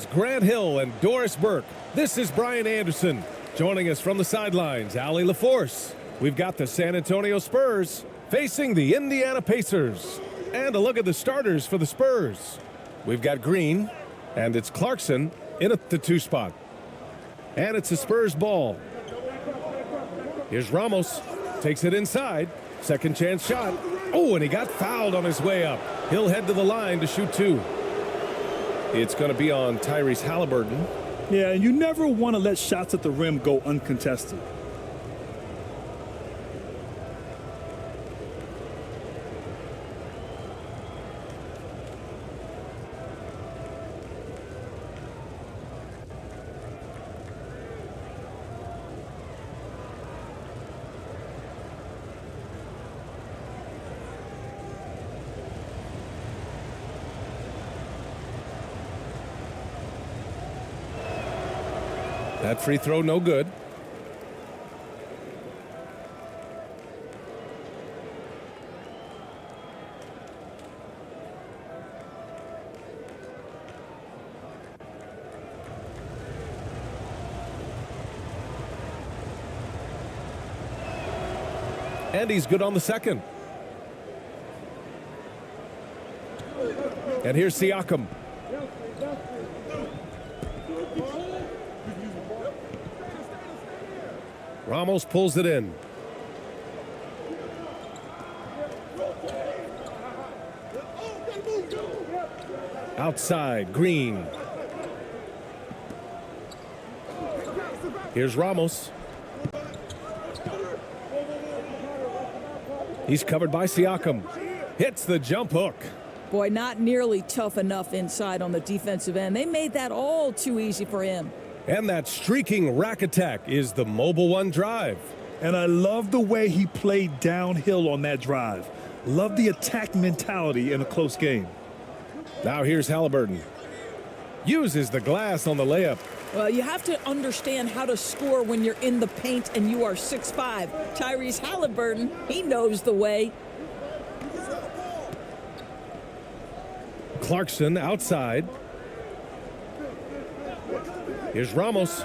Grant Hill and Doris Burke. This is Brian Anderson. Joining us from the sidelines, Allie LaForce. We've got the San Antonio Spurs facing the Indiana Pacers. And a look at the starters for the Spurs. We've got Green, and it's Clarkson in at the 2 spot. And it's a Spurs ball. Here's Ramos, takes it inside. Second chance shot. Oh, and he got fouled on his way up. He'll head to the line to shoot 2. It's going to be on Tyrese Halliburton. Yeah, and you never want to let shots at the rim go uncontested. That free throw no good. And he's good on the second. And here's Siakam. Ramos pulls it in. Outside, Green. Here's Ramos. He's covered by Siakam. Hits the jump hook. Boy, not nearly tough enough inside on the defensive end. They made that all too easy for him. And that streaking rack attack is the Mobile One drive. And I love the way he played downhill on that drive. Love the attack mentality in a close game. Now here's Halliburton. Uses the glass on the layup. Well, you have to understand how to score when you're in the paint and you are 6'5". Tyrese Halliburton, he knows the way. Clarkson outside. Here's Ramos.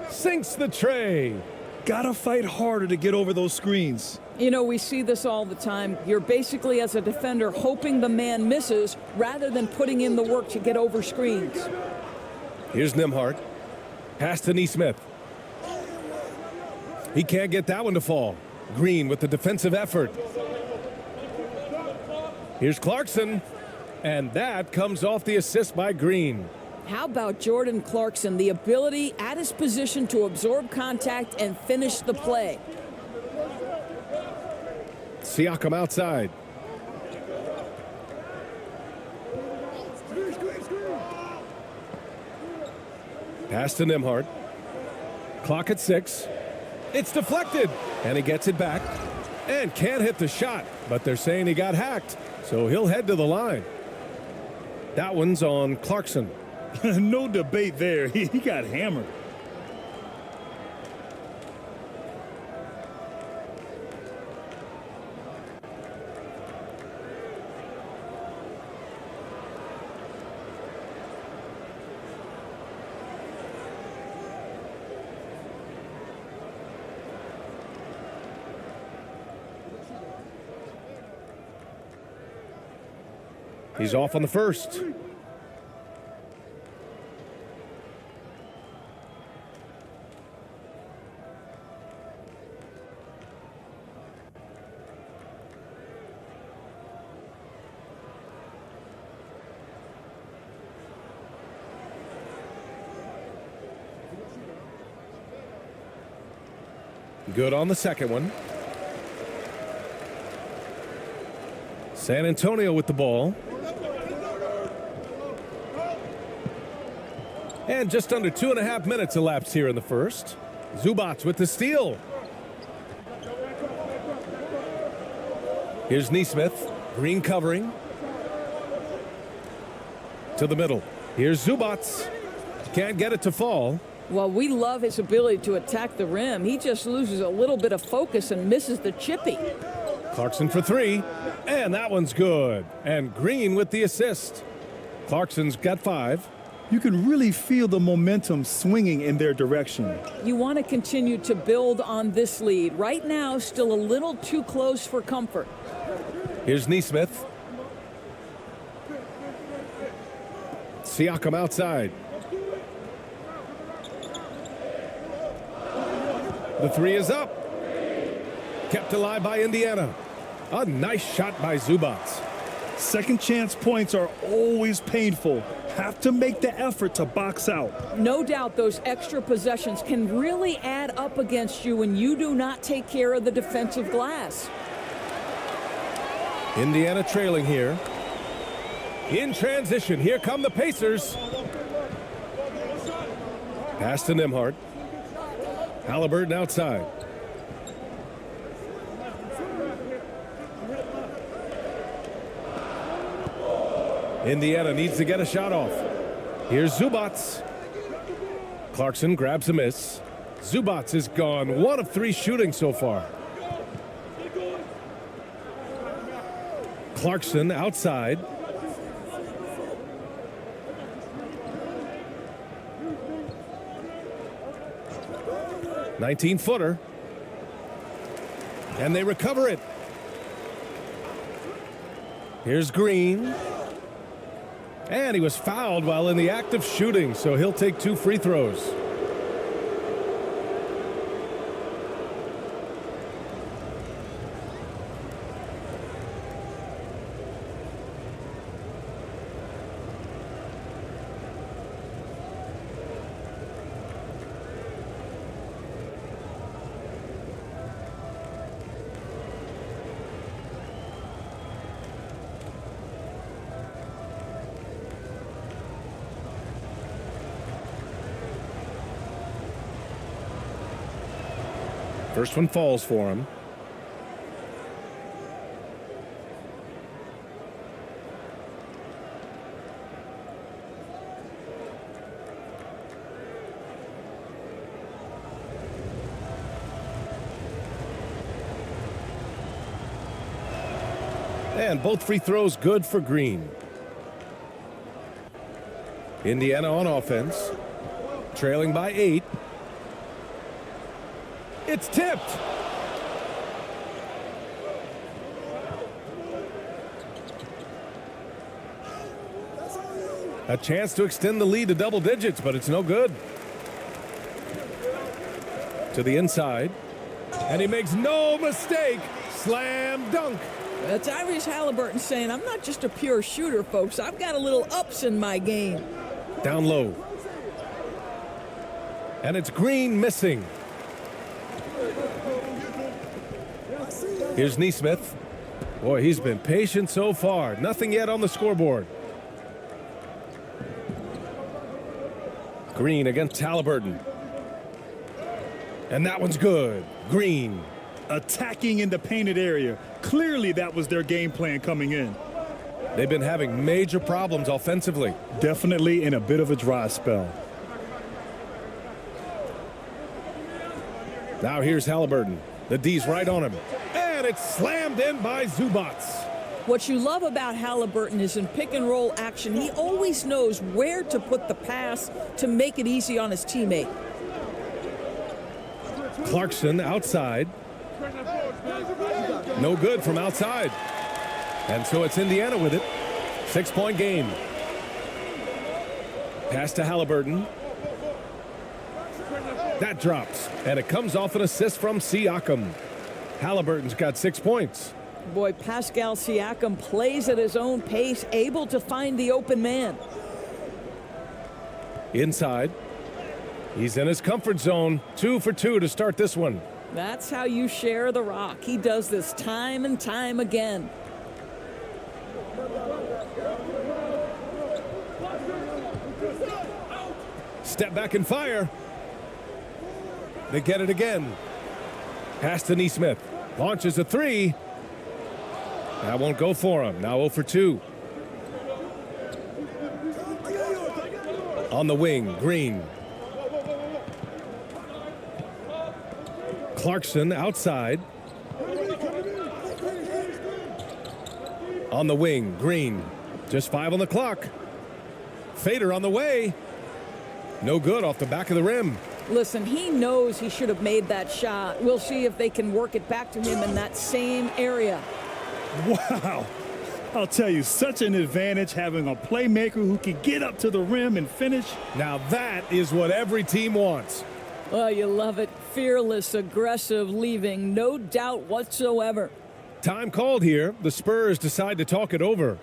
Sinks the tray. Gotta fight harder to get over those screens. You know, we see this all the time. You're basically, as a defender, hoping the man misses rather than putting in the work to get over screens. Here's Nembhard. Pass to Nesmith. He can't get that one to fall. Green with the defensive effort. Here's Clarkson. And that comes off the assist by Green. How about Jordan Clarkson, the ability at his position to absorb contact and finish the play? Siakam outside. Pass to Nembhard. Clock at 6. It's deflected, and he gets it back. And can't hit the shot, but they're saying he got hacked, so he'll head to the line. That one's on Clarkson. No debate there. He got hammered. He's off on the first. Good on the second one. San Antonio with the ball. And just under 2.5 minutes elapsed here in the first. Zubac with the steal. Here's Nesmith. Green covering. To the middle. Here's Zubac. Can't get it to fall. Well, we love his ability to attack the rim. He just loses a little bit of focus and misses the chippy. Clarkson for 3. And that one's good. And Green with the assist. Clarkson's got 5. You can really feel the momentum swinging in their direction. You want to continue to build on this lead. Right now, still a little too close for comfort. Here's Nesmith. Siakam outside. The three is up. Kept alive by Indiana. A nice shot by Zubats. Second chance points are always painful. Have to make the effort to box out. No doubt those extra possessions can really add up against you when you do not take care of the defensive glass. Indiana trailing here. In transition, here come the Pacers. Pass to Nembhard. Halliburton outside. Indiana needs to get a shot off. Here's Zubats. Clarkson grabs a miss. Zubats is gone. 1 of 3 shooting so far. Clarkson outside. "19-footer." And they recover it. Here's Green. And he was fouled while in the act of shooting, so he'll take 2 free throws. First one falls for him. And both free throws good for Green. Indiana on offense, trailing by 8. It's tipped. A chance to extend the lead to double digits, but it's no good. To the inside. And he makes no mistake. Slam dunk. That's Tyrese Halliburton saying, I'm not just a pure shooter, folks. I've got a little ups in my game. Down low. And it's Green missing. Here's Nesmith. Boy, he's been patient so far. Nothing yet on the scoreboard. Green against Halliburton. And that one's good. Green. Attacking in the painted area. Clearly that was their game plan coming in. They've been having major problems offensively. Definitely in a bit of a dry spell. Now here's Halliburton. The D's right on him. And it's slammed in by Zubats. What you love about Halliburton is in pick and roll action, he always knows where to put the pass to make it easy on his teammate. Clarkson outside. No good from outside. And so it's Indiana with it. 6-point game. Pass to Halliburton. That drops. And it comes off an assist from Siakam. Halliburton's got 6 points. Boy, Pascal Siakam plays at his own pace, able to find the open man. Inside. He's in his comfort zone. 2 for 2 to start this one. That's how you share the rock. He does this time and time again. Step back and fire. They get it again. Pass to Nesmith. Launches a 3. That won't go for him. Now 0 for 2. On the wing, Green. Clarkson outside. On the wing, Green. Just 5 on the clock. Fader on the way. No good off the back of the rim. Listen, he knows he should have made that shot. We'll see if they can work it back to him in that same area. Wow. I'll tell you, such an advantage having a playmaker who can get up to the rim and finish. Now that is what every team wants. Oh, you love it. Fearless, aggressive, leaving no doubt whatsoever. Time called here. The Spurs decide to talk it over.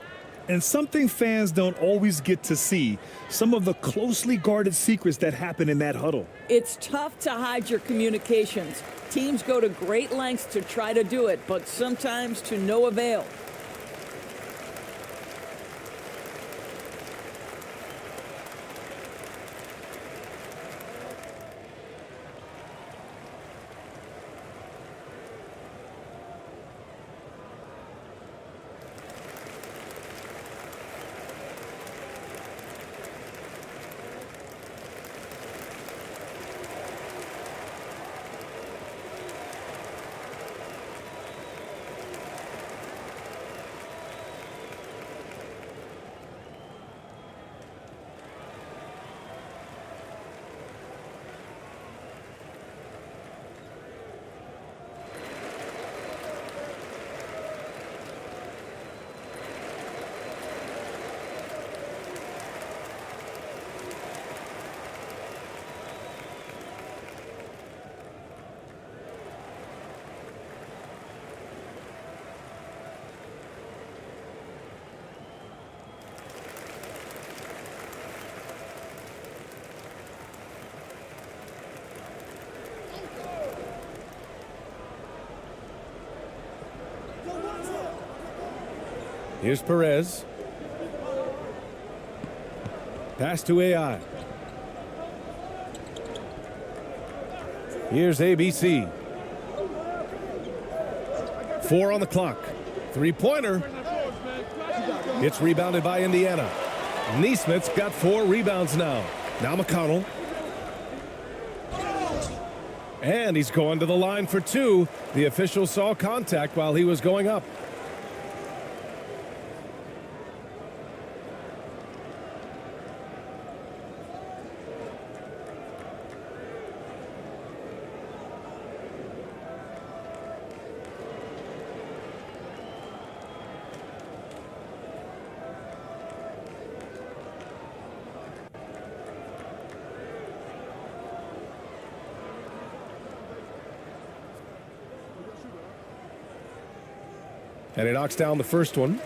And something fans don't always get to see, some of the closely guarded secrets that happen in that huddle. It's tough to hide your communications. Teams go to great lengths to try to do it, but sometimes to no avail. Here's Perez. Pass to AI. Here's ABC. 4 on the clock. Three-pointer. It's rebounded by Indiana. Neesmith's got 4 rebounds now. Now McConnell. And he's going to the line for 2. The official saw contact while he was going up. And he knocks down the first one.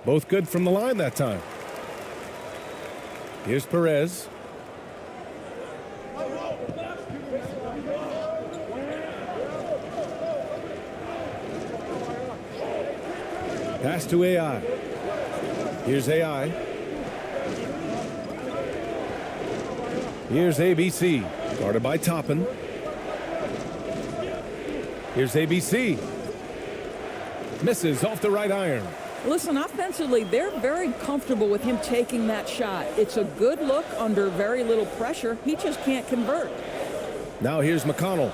Both good from the line that time. Here's Perez. Pass to AI. Here's AI. Here's ABC. Guarded by Toppin. Here's ABC. Misses off the right iron. Listen, offensively, they're very comfortable with him taking that shot. It's a good look under very little pressure. He just can't convert. Now here's McConnell.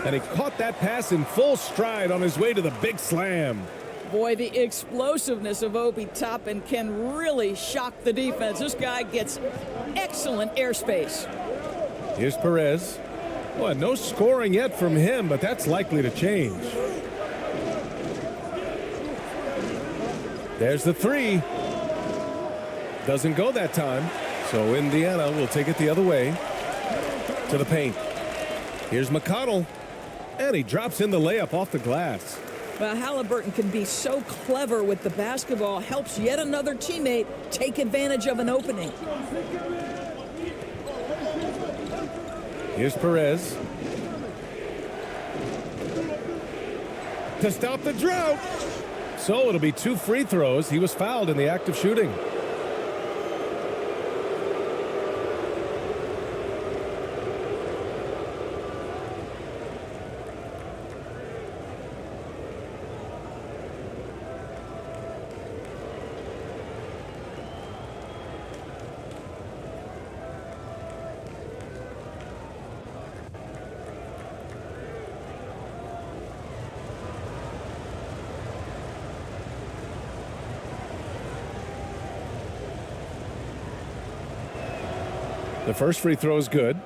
And he caught that pass in full stride on his way to the big slam. Boy, the explosiveness of Obi Toppin can really shock the defense. This guy gets excellent airspace. Here's Perez. Well, no scoring yet from him, but that's likely to change. There's the 3. Doesn't go that time. So Indiana will take it the other way to the paint. Here's McConnell. And he drops in the layup off the glass. Well, Halliburton can be so clever with the basketball, helps yet another teammate take advantage of an opening. Here's Perez. To stop the drought. So it'll be 2 free throws. He was fouled in the act of shooting. The first free throw is good.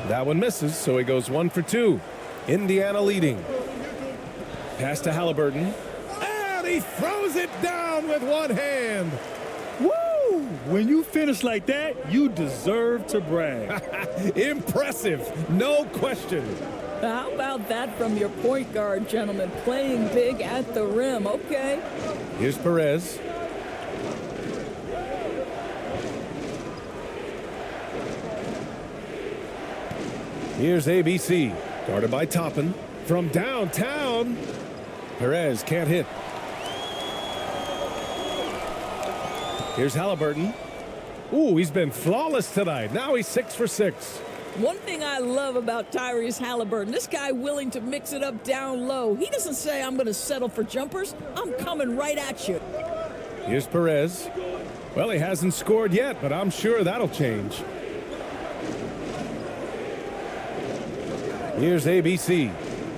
That one misses, so he goes 1 for 2. Indiana leading. Pass to Halliburton. And he throws it down with one hand. Woo! When you finish like that, you deserve to brag. Impressive, no question. How about that from your point guard, gentlemen? Playing big at the rim. Okay. Here's Perez. Here's ABC, guarded by Toppin. From downtown, Perez can't hit. Here's Halliburton. Ooh, he's been flawless tonight. Now he's 6 for 6. One thing I love about Tyrese Halliburton, this guy willing to mix it up down low. He doesn't say, I'm going to settle for jumpers. I'm coming right at you. Here's Perez. Well, he hasn't scored yet, but I'm sure that'll change. Here's ABC.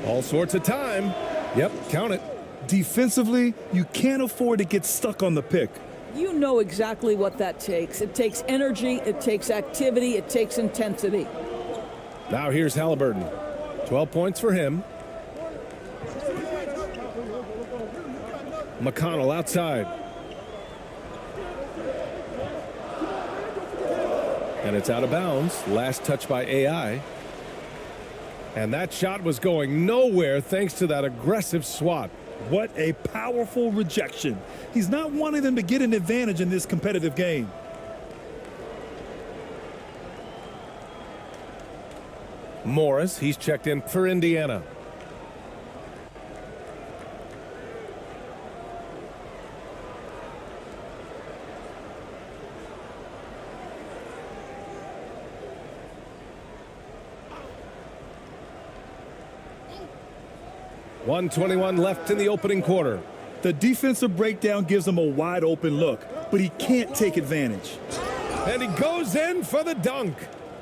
All sorts of time. Yep, count it. Defensively, you can't afford to get stuck on the pick. You know exactly what that takes. It takes energy, it takes activity, it takes intensity. Now here's Halliburton. 12 points for him. McConnell outside. And it's out of bounds. Last touch by AI. And that shot was going nowhere thanks to that aggressive swat. What a powerful rejection. He's not wanting them to get an advantage in this competitive game. Morris, he's checked in for Indiana. .121 left in the opening quarter. The defensive breakdown gives him a wide open look, but he can't take advantage. And he goes in for the dunk.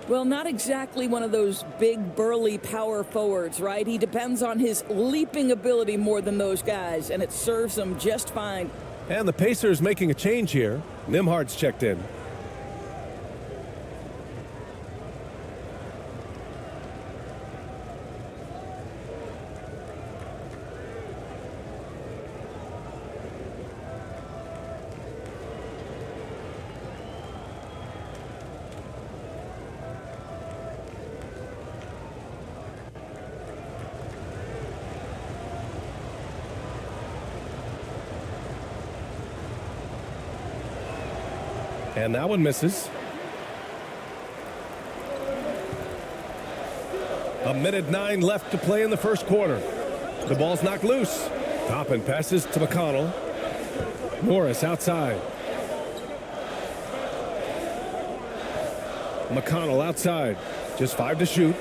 Well, not exactly one of those big, burly power forwards, right? He depends on his leaping ability more than those guys, and it serves him just fine. And the Pacers making a change here. Nimhard's checked in. And that one misses. A minute 9 left to play in the first quarter. The ball's knocked loose. Toppin passes to McConnell. Morris outside. McConnell outside. Just 5 to shoot.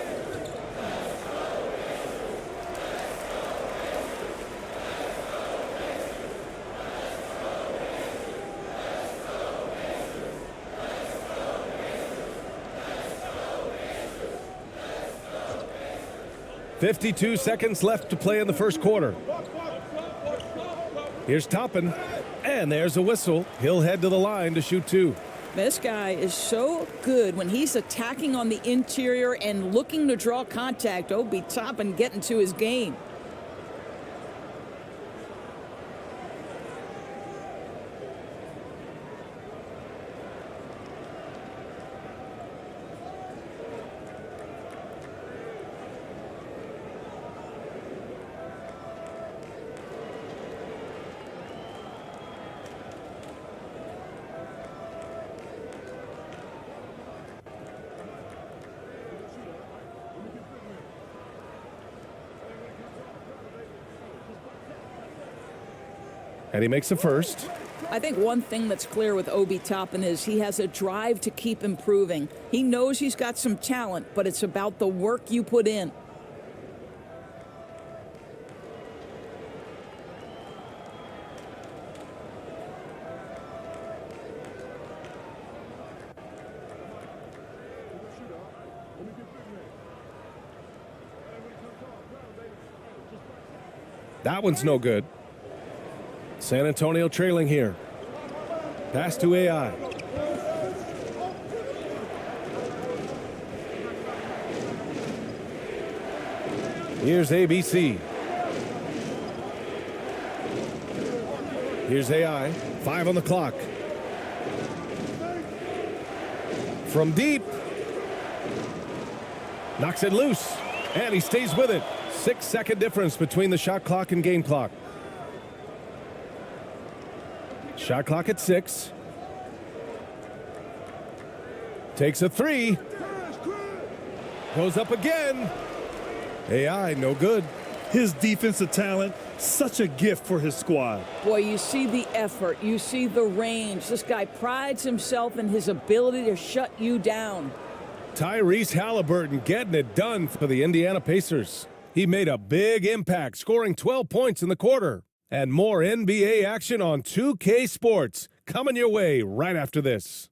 .52 seconds left to play in the first quarter. Here's Toppin, and there's a whistle. He'll head to the line to shoot 2. This guy is so good when he's attacking on the interior and looking to draw contact. Obi Toppin getting to his game. And he makes a first. I think one thing that's clear with Obi Toppin is he has a drive to keep improving. He knows he's got some talent, but it's about the work you put in. That one's no good. San Antonio trailing here. Pass to AI. Here's ABC. Here's AI. 5 on the clock. From deep. Knocks it loose. And he stays with it. 6-second difference between the shot clock and game clock. Shot clock at 6. Takes a 3. Goes up again. AI, no good. His defensive talent, such a gift for his squad. Boy, you see the effort. You see the range. This guy prides himself in his ability to shut you down. Tyrese Halliburton getting it done for the Indiana Pacers. He made a big impact, scoring 12 points in the quarter. And more NBA action on 2K Sports coming your way right after this.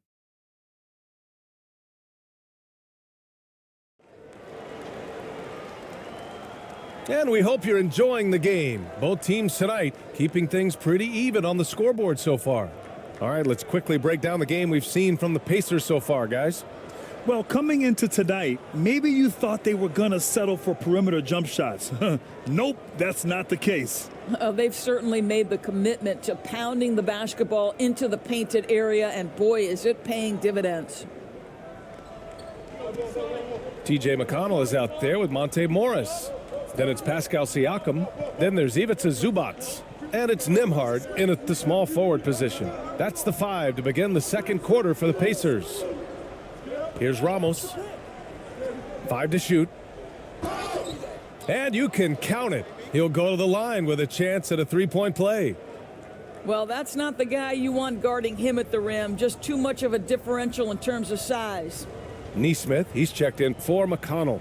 And we hope you're enjoying the game. Both teams tonight keeping things pretty even on the scoreboard so far. All right, let's quickly break down the game we've seen from the Pacers so far, guys. Well, coming into tonight, maybe you thought they were going to settle for perimeter jump shots. Nope, that's not the case. They've certainly made the commitment to pounding the basketball into the painted area, and boy, is it paying dividends. TJ McConnell is out there with Monte Morris. Then it's Pascal Siakam. Then there's Ivica Zubac. And it's Nembhard in at the small forward position. That's the 5 to begin the second quarter for the Pacers. Here's Ramos. 5 to shoot. And you can count it. He'll go to the line with a chance at a three-point play. Well, that's not the guy you want guarding him at the rim. Just too much of a differential in terms of size. Nesmith, he's checked in for McConnell.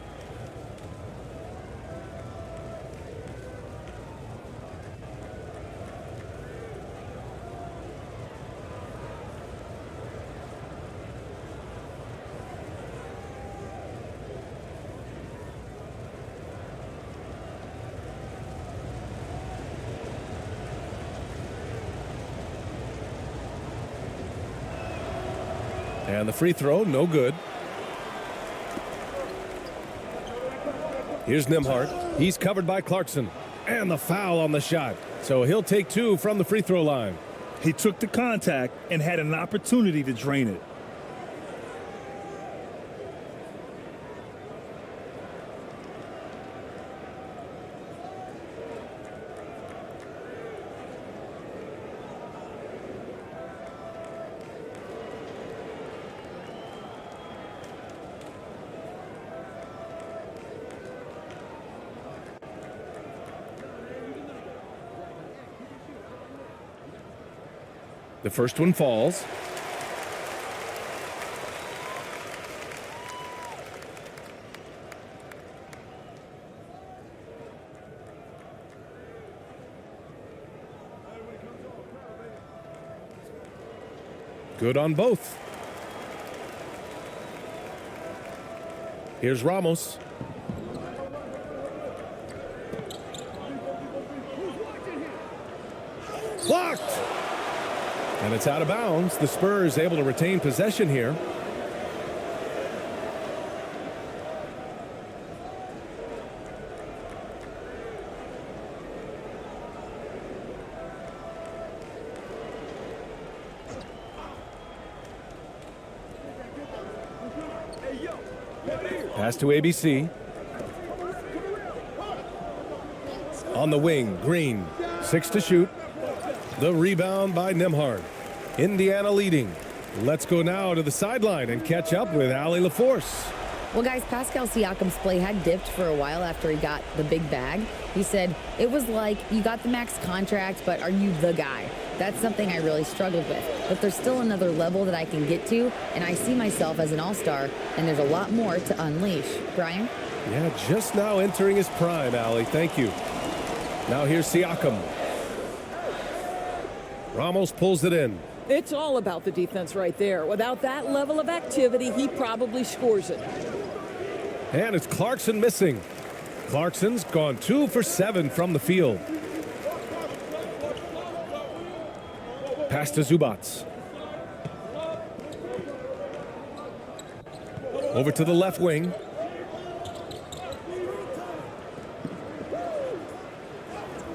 And the free throw, no good. Here's Nembhard. He's covered by Clarkson. And the foul on the shot. So he'll take 2 from the free throw line. He took the contact and had an opportunity to drain it. The first one falls. Good on both. Here's Ramos. Blocked! And it's out of bounds. The Spurs able to retain possession here. Pass to ABC. On the wing, Green. 6 to shoot. The rebound by Nembhard. Indiana leading. Let's go now to the sideline and catch up with Allie LaForce. Well, guys, Pascal Siakam's play had dipped for a while after he got the big bag. He said, it was like, you got the max contract, but are you the guy? That's something I really struggled with. But there's still another level that I can get to, and I see myself as an all-star, and there's a lot more to unleash. Bryan? Yeah, just now entering his prime, Allie. Thank you. Now here's Siakam. Ramos pulls it in. It's all about the defense right there. Without that level of activity, he probably scores it. And it's Clarkson missing. Clarkson's gone 2 for 7 from the field. Pass to Zubats. Over to the left wing.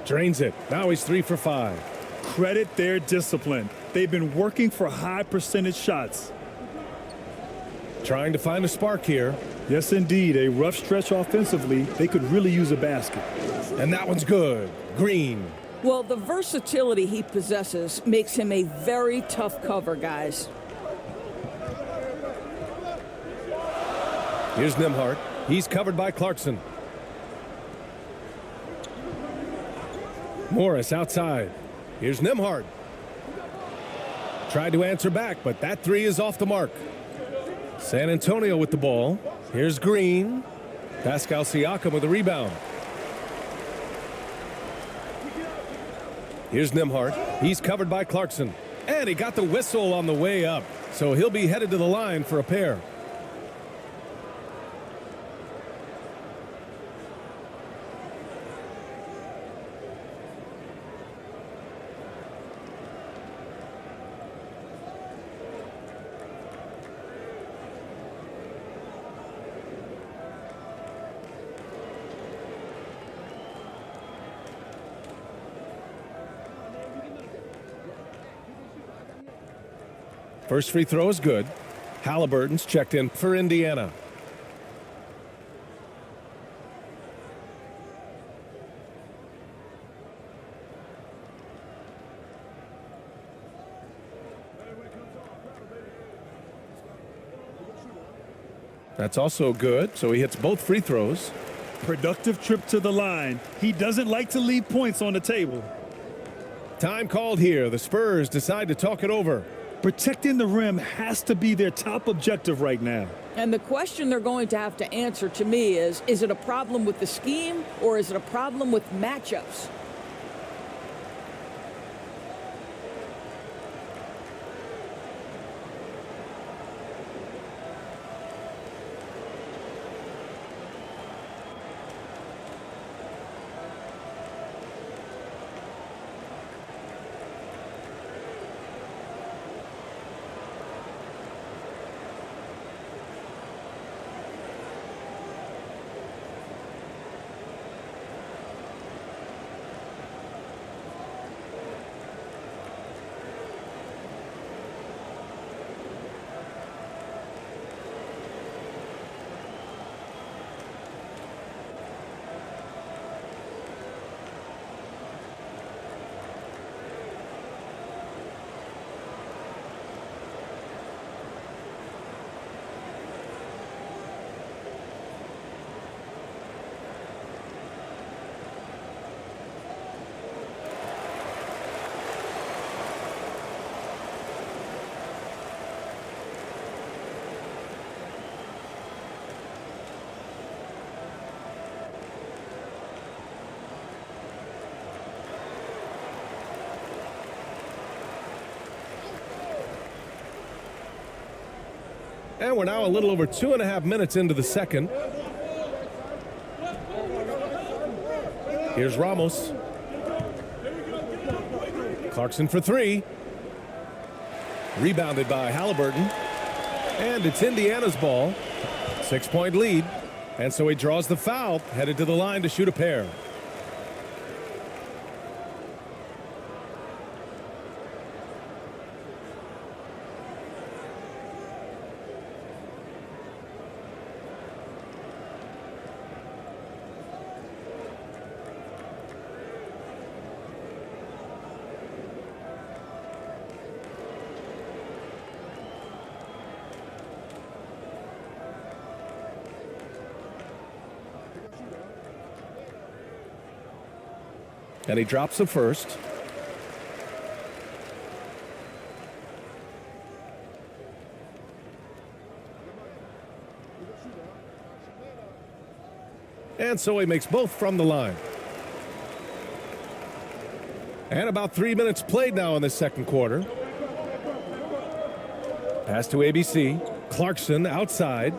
Drains it. Now he's 3 for 5. Credit their discipline. They've been working for high percentage shots. Trying to find a spark here. Yes, indeed. A rough stretch offensively. They could really use a basket. And that one's good. Green. Well, the versatility he possesses makes him a very tough cover, guys. Here's Nembhard. He's covered by Clarkson. Morris outside. Here's Nembhard. Tried to answer back, but that three is off the mark. San Antonio with the ball. Here's Green. Pascal Siakam with a rebound. Here's Nembhard. He's covered by Clarkson. And he got the whistle on the way up. So he'll be headed to the line for a pair. First free throw is good. Halliburton's checked in for Indiana. That's also good, so he hits both free throws. Productive trip to the line. He doesn't like to leave points on the table. Time called here. The Spurs decide to talk it over. Protecting the rim has to be their top objective right now. And the question they're going to have to answer to me is it a problem with the scheme or is it a problem with matchups? And we're now a little over 2.5 minutes into the second. Here's Ramos. Clarkson for three. Rebounded by Halliburton. And it's Indiana's ball. 6-point lead. And so he draws the foul, headed to the line to shoot a pair. And he drops the first. And so he makes both from the line. And about 3 minutes played now in the second quarter. Pass to ABC. Clarkson outside.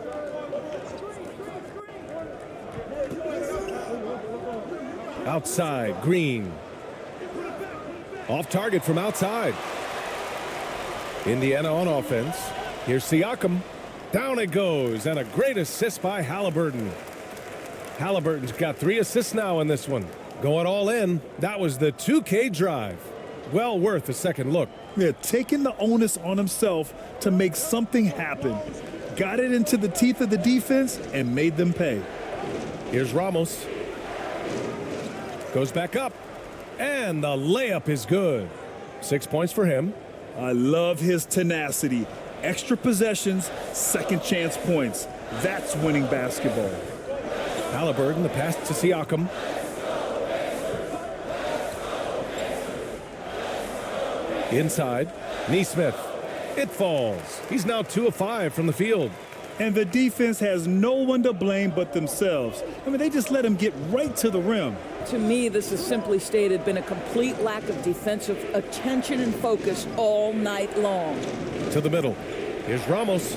Outside, Green. Off target from outside. Indiana on offense. Here's Siakam. Down it goes, and a great assist by Halliburton. Halliburton's got 3 assists now in this one. Going all in. That was the 2K drive. Well worth a second look. Yeah, taking the onus on himself to make something happen. Got it into the teeth of the defense and made them pay. Here's Ramos. Goes back up. And the layup is good. 6 points for him. I love his tenacity. Extra possessions, second chance points. That's winning basketball. Halliburton, the pass to Siakam. Inside, Nesmith. It falls. He's now 2 of 5 from the field. And the defense has no one to blame but themselves. I mean, they just let him get right to the rim. To me, this has simply stated been a complete lack of defensive attention and focus all night long. To the middle. Here's Ramos.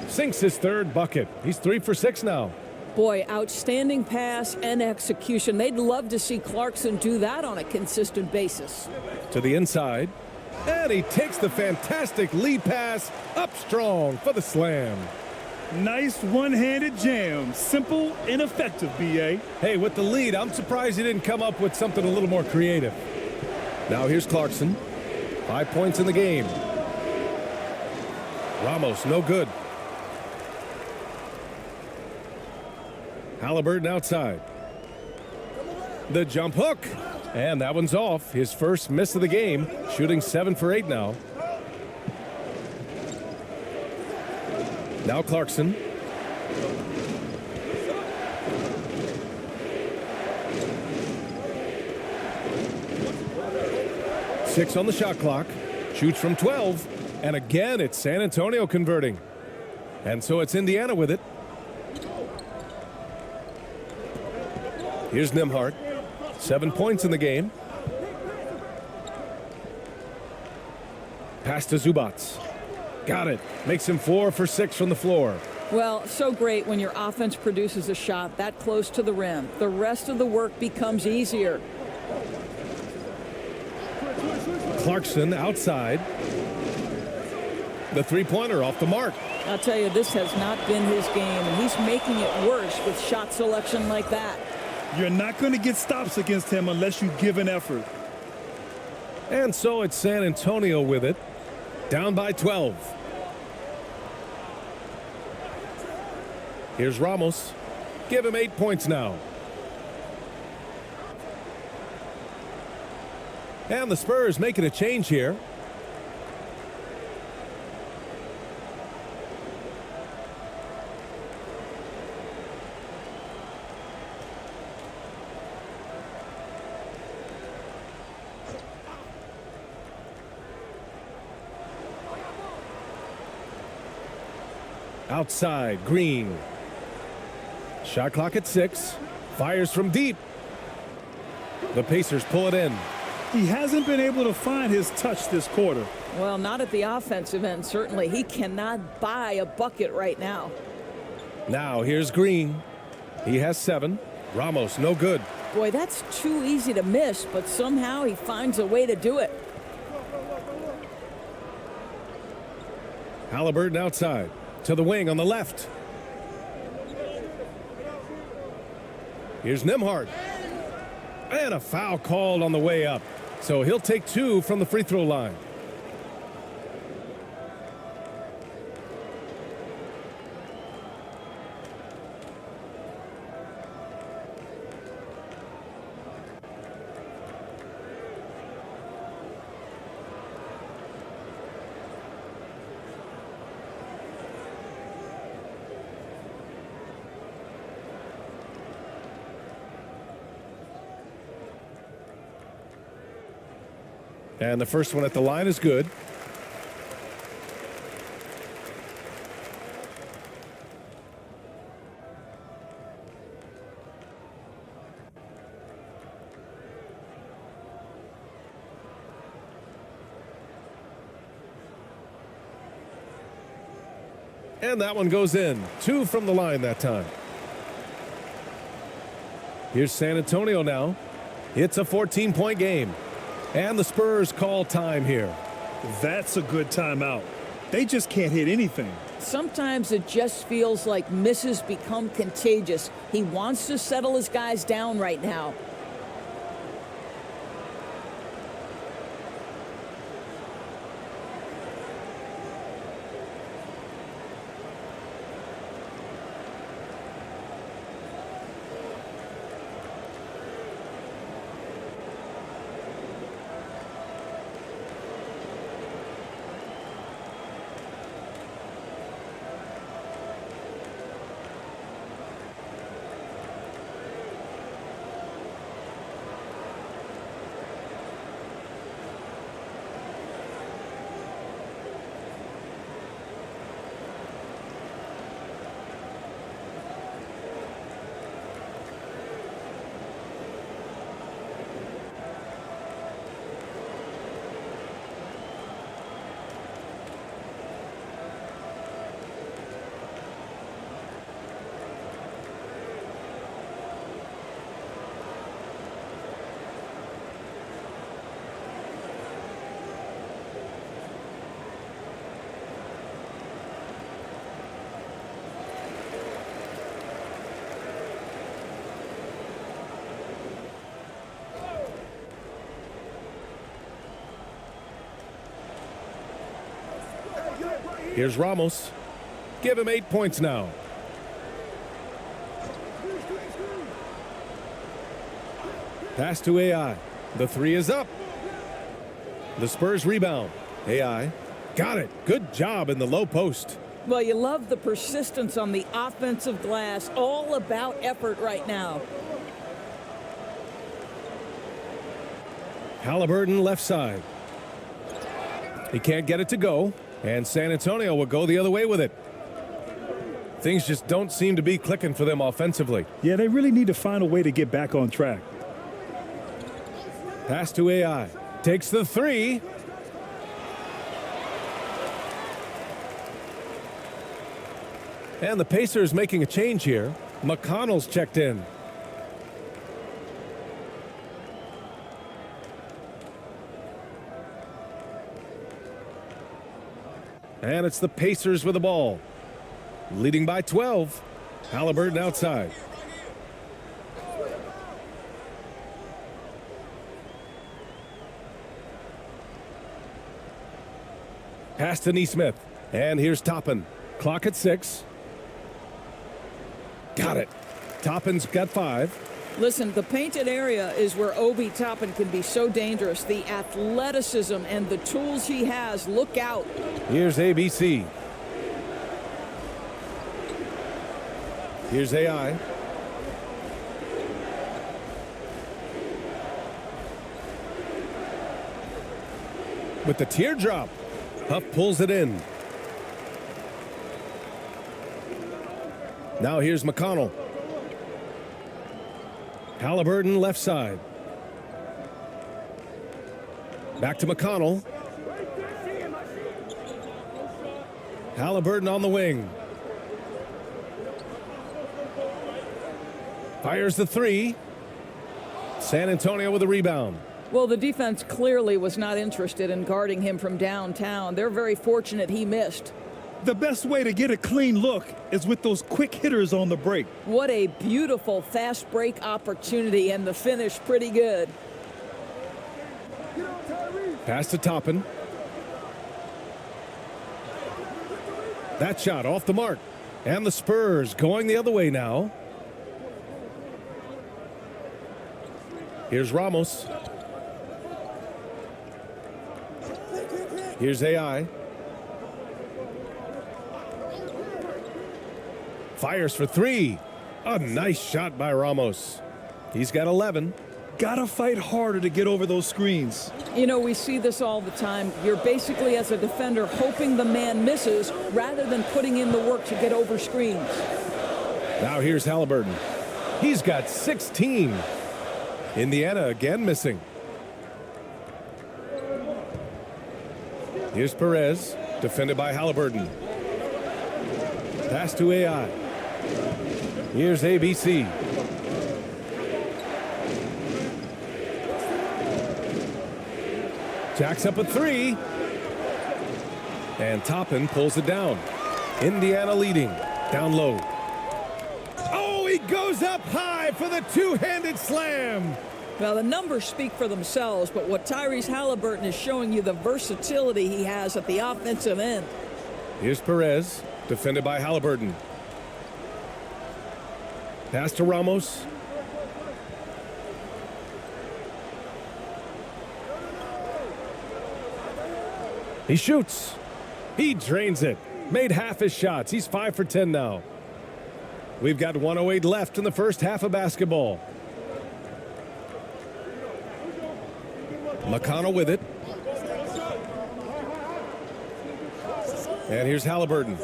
Sinks his 3rd bucket. He's 3 for 6 now. Boy, outstanding pass and execution. They'd love to see Clarkson do that on a consistent basis. To the inside. And he takes the fantastic lead pass up strong for the slam. Nice one-handed jam. Simple and effective, B.A. Hey, with the lead, I'm surprised he didn't come up with something a little more creative. Now here's Clarkson. 5 points in the game. Ramos, no good. Halliburton outside. The jump hook. And that one's off. His first miss of the game. Shooting 7 for 8 now. Now Clarkson. Six on the shot clock. Shoots from 12. And again, it's San Antonio converting. And so it's Indiana with it. Here's Nembhard. 7 points in the game. Pass to Zubats. Got it. Makes him 4 for 6 from the floor. Well, so great when your offense produces a shot that close to the rim. The rest of the work becomes easier. Clarkson outside. The three-pointer off the mark. I'll tell you, this has not been his game, and he's making it worse with shot selection like that. You're not going to get stops against him unless you give an effort. And so it's San Antonio with it. Down by 12. Here's Ramos. Give him 8 points now. And the Spurs making a change here. Outside, Green. Shot clock at 6. Fires from deep. The Pacers pull it in. He hasn't been able to find his touch this quarter. Well, not at the offensive end, certainly. He cannot buy a bucket right now. Now here's Green. He has 7. Ramos, no good. Boy, that's too easy to miss, but somehow he finds a way to do it. Halliburton outside. To the wing on the left. Here's Nembhard. And a foul called on the way up. So he'll take 2 from the free throw line. And the first one at the line is good. And that one goes in. 2 from the line that time. Here's San Antonio now. It's a 14-point game. And the Spurs call time here. That's a good timeout. They just can't hit anything. Sometimes it just feels like misses become contagious. He wants to settle his guys down right now. Here's Ramos. Give him 8 points now. Pass to AI. The three is up. The Spurs rebound. AI got it. Good job in the low post. Well, you love the persistence on the offensive glass. All about effort right now. Halliburton left side. He can't get it to go, and San Antonio will go the other way with it. Things just don't seem to be clicking for them offensively. Yeah, they really need to find a way to get back on track. Pass to AI. Takes the three. And the Pacers making a change here. McConnell's checked in. And it's the Pacers with the ball. Leading by 12. Halliburton outside. Pass to Nesmith. And here's Toppin. Clock at 6. Got it. Toppin's got 5. Listen, the painted area is where Obi Toppin can be so dangerous. The athleticism and the tools he has. Look out. Here's ABC. Here's AI. With the teardrop. Huff pulls it in. Now here's McConnell. Halliburton left side. Back to McConnell. Halliburton on the wing. Fires the three. San Antonio with a rebound. Well, the defense clearly was not interested in guarding him from downtown. They're very fortunate he missed. The best way to get a clean look is with those quick hitters on the break. What a beautiful fast break opportunity, and the finish pretty good. Pass to Toppin. That shot off the mark. And the Spurs going the other way now. Here's Ramos. Here's AI. Fires for three. A nice shot by Ramos. He's got 11. Gotta fight harder to get over those screens. You know, we see this all the time. You're basically, as a defender, hoping the man misses rather than putting in the work to get over screens. Now here's Halliburton. He's got 16. Indiana again missing. Here's Perez, defended by Halliburton. Pass to AI. Here's ABC. Jacks up a three. And Toppin pulls it down. Indiana leading. Down low. Oh, he goes up high for the two-handed slam. Well, the numbers speak for themselves, but what Tyrese Halliburton is showing you the versatility he has at the offensive end. Here's Perez, defended by Halliburton. Pass to Ramos. He shoots. He drains it. Made half his shots. He's 5 for 10 now. We've got 1:08 left in the first half of basketball. McConnell with it. And here's Halliburton.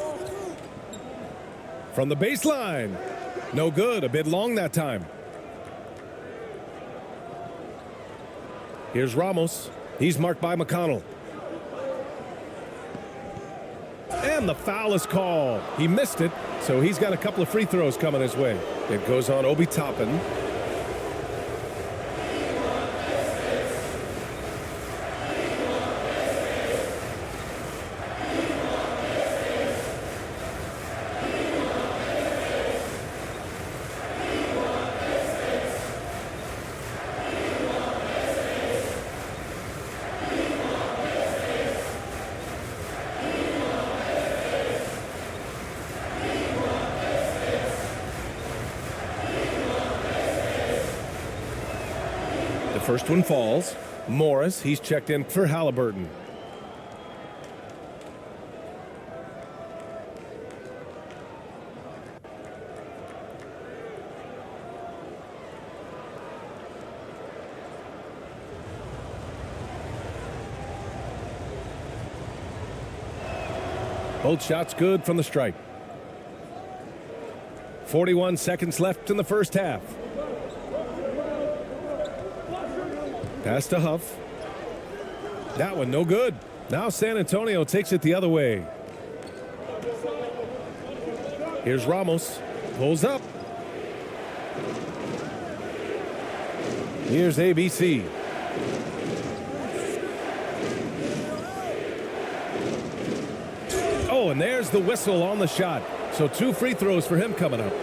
From the baseline. No good. A bit long that time. Here's Ramos. He's marked by McConnell. And the foul is called. He missed it, so he's got a couple of free throws coming his way. It goes on Obi Toppin. First one falls. Morris, he's checked in for Halliburton. Both shots good from the stripe. 41 seconds left in the first half. Pass to Huff. That one no good. Now San Antonio takes it the other way. Here's Ramos. Pulls up. Here's ABC. Oh, and there's the whistle on the shot. So 2 free throws for him coming up.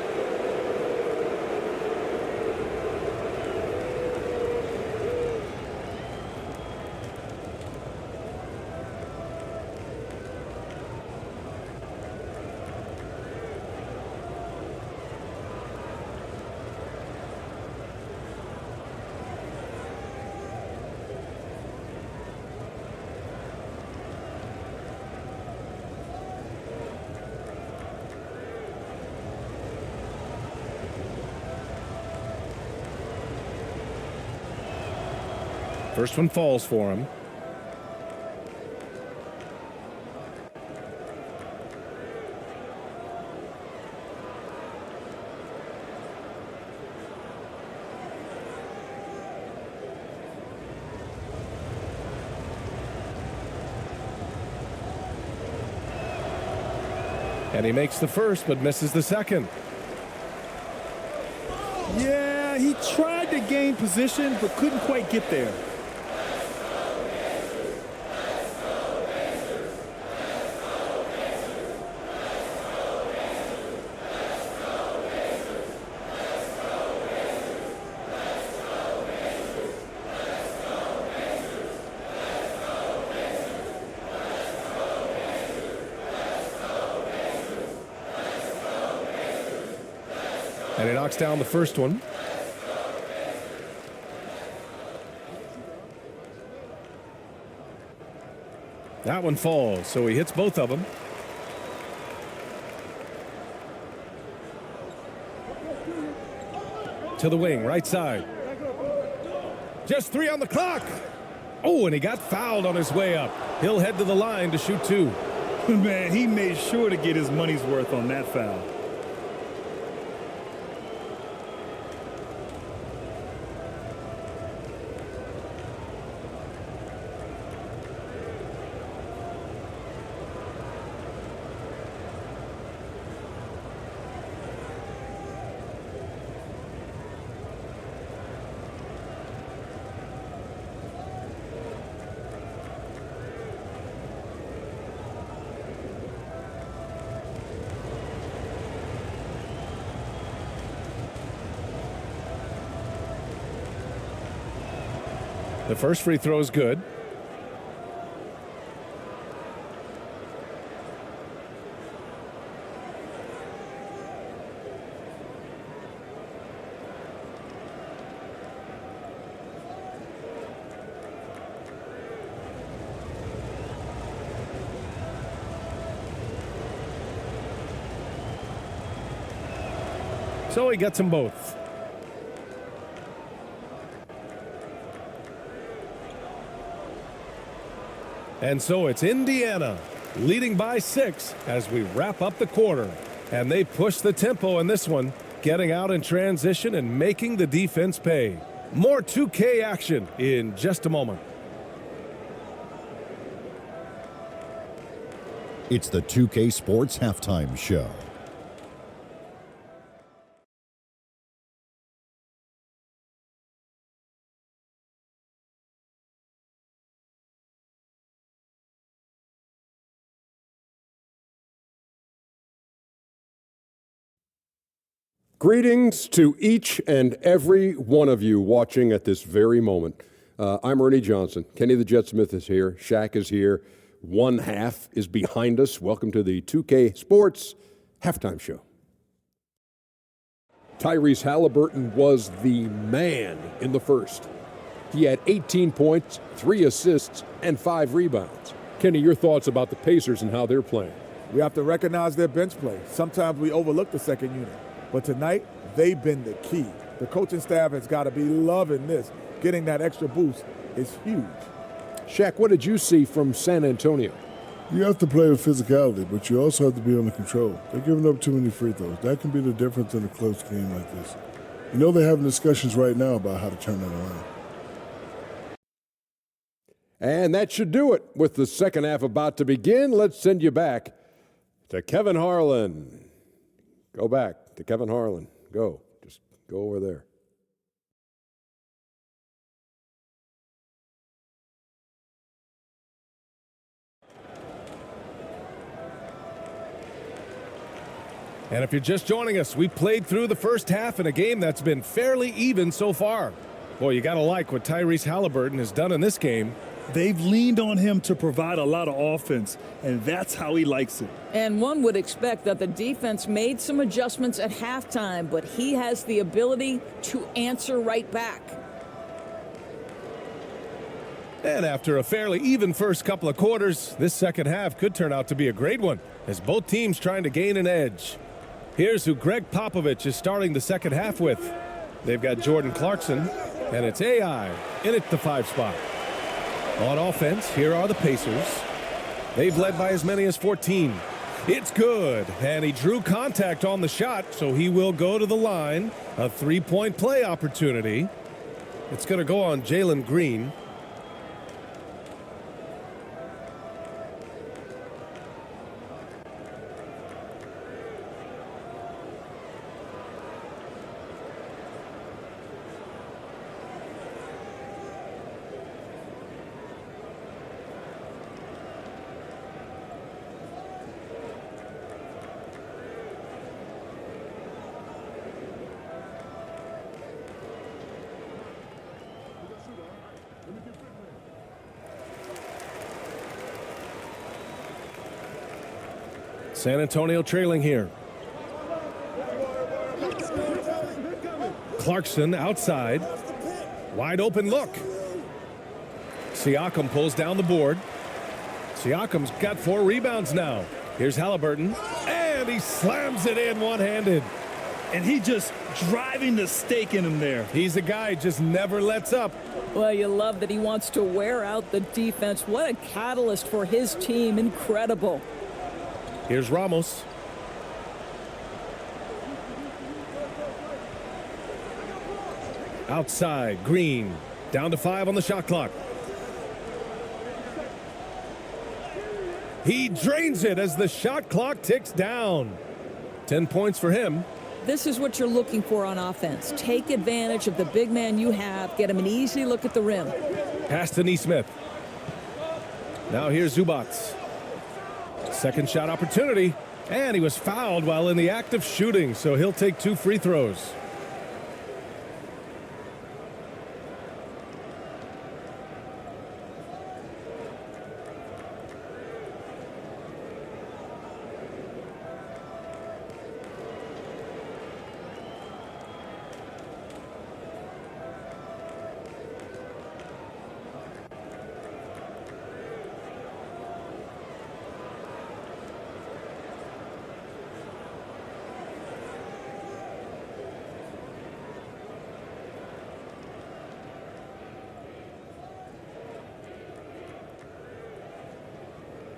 First one falls for him. And he makes the first, but misses the second. Yeah, he tried to gain position, but couldn't quite get there. And he knocks down the first one. That one falls, so he hits both of them. To the wing, right side. Just 3 on the clock. Oh, and he got fouled on his way up. He'll head to the line to shoot 2. Man, he made sure to get his money's worth on that foul. The first free throw is good. So he gets them both. And so it's Indiana leading by 6 as we wrap up the quarter. And they push the tempo in this one, getting out in transition and making the defense pay. More 2K action in just a moment. It's the 2K Sports Halftime Show. Greetings to each and every one of you watching at this very moment. I'm Ernie Johnson. Kenny the Jet Smith is here. Shaq is here. One half is behind us. Welcome to the 2K Sports Halftime Show. Tyrese Halliburton was the man in the first. He had 18 points, 3 assists, and 5 rebounds. Kenny, your thoughts about the Pacers and how they're playing? We have to recognize their bench play. Sometimes we overlook the second unit. But tonight, they've been the key. The coaching staff has got to be loving this. Getting that extra boost is huge. Shaq, what did you see from San Antonio? You have to play with physicality, but you also have to be under control. They're giving up too many free throws. That can be the difference in a close game like this. You know they're having discussions right now about how to turn that around. And that should do it. With the second half about to begin, let's send you back to Kevin Harlan. Go back to Kevin Harlan. Go. Just go over there. And if you're just joining us, we played through the first half in a game that's been fairly even so far. Boy, you got to like what Tyrese Halliburton has done in this game. They've leaned on him to provide a lot of offense, and that's how he likes it. And one would expect that the defense made some adjustments at halftime, but he has the ability to answer right back. And after a fairly even first couple of quarters, this second half could turn out to be a great one, as both teams trying to gain an edge. Here's who Greg Popovich is starting the second half with. They've got Jordan Clarkson, and it's AI in at the 5 spot. On offense, here are the Pacers. They've led by as many as 14. It's good, and he drew contact on the shot, so he will go to the line. A 3-point play opportunity. It's going to go on Jalen Green. San Antonio trailing here. Clarkson outside. Wide open look. Siakam pulls down the board. Siakam's got 4 rebounds now. Here's Halliburton. And he slams it in one-handed. And he just driving the stake in him there. He's a guy who just never lets up. Well, you love that he wants to wear out the defense. What a catalyst for his team. Incredible. Here's Ramos. Outside, Green. Down to 5 on the shot clock. He drains it as the shot clock ticks down. 10 points for him. This is what you're looking for on offense. Take advantage of the big man you have. Get him an easy look at the rim. Pass to Nesmith. Now here's Zubats. Second shot opportunity. And he was fouled while in the act of shooting, so he'll take 2 free throws.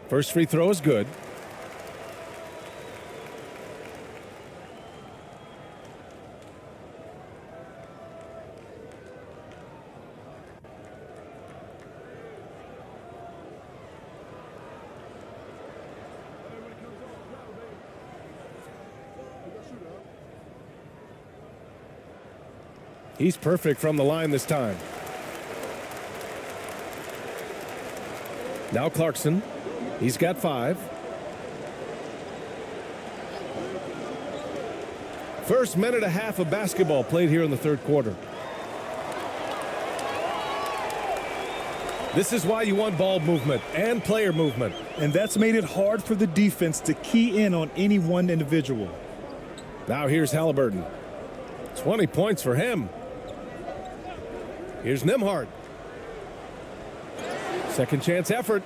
First free throw is good. He's perfect from the line this time. Now Clarkson. He's got 5. First minute and a half of basketball played here in the third quarter. This is why you want ball movement and player movement. And that's made it hard for the defense to key in on any one individual. Now here's Halliburton. 20 points for him. Here's Nembhard. Second chance effort.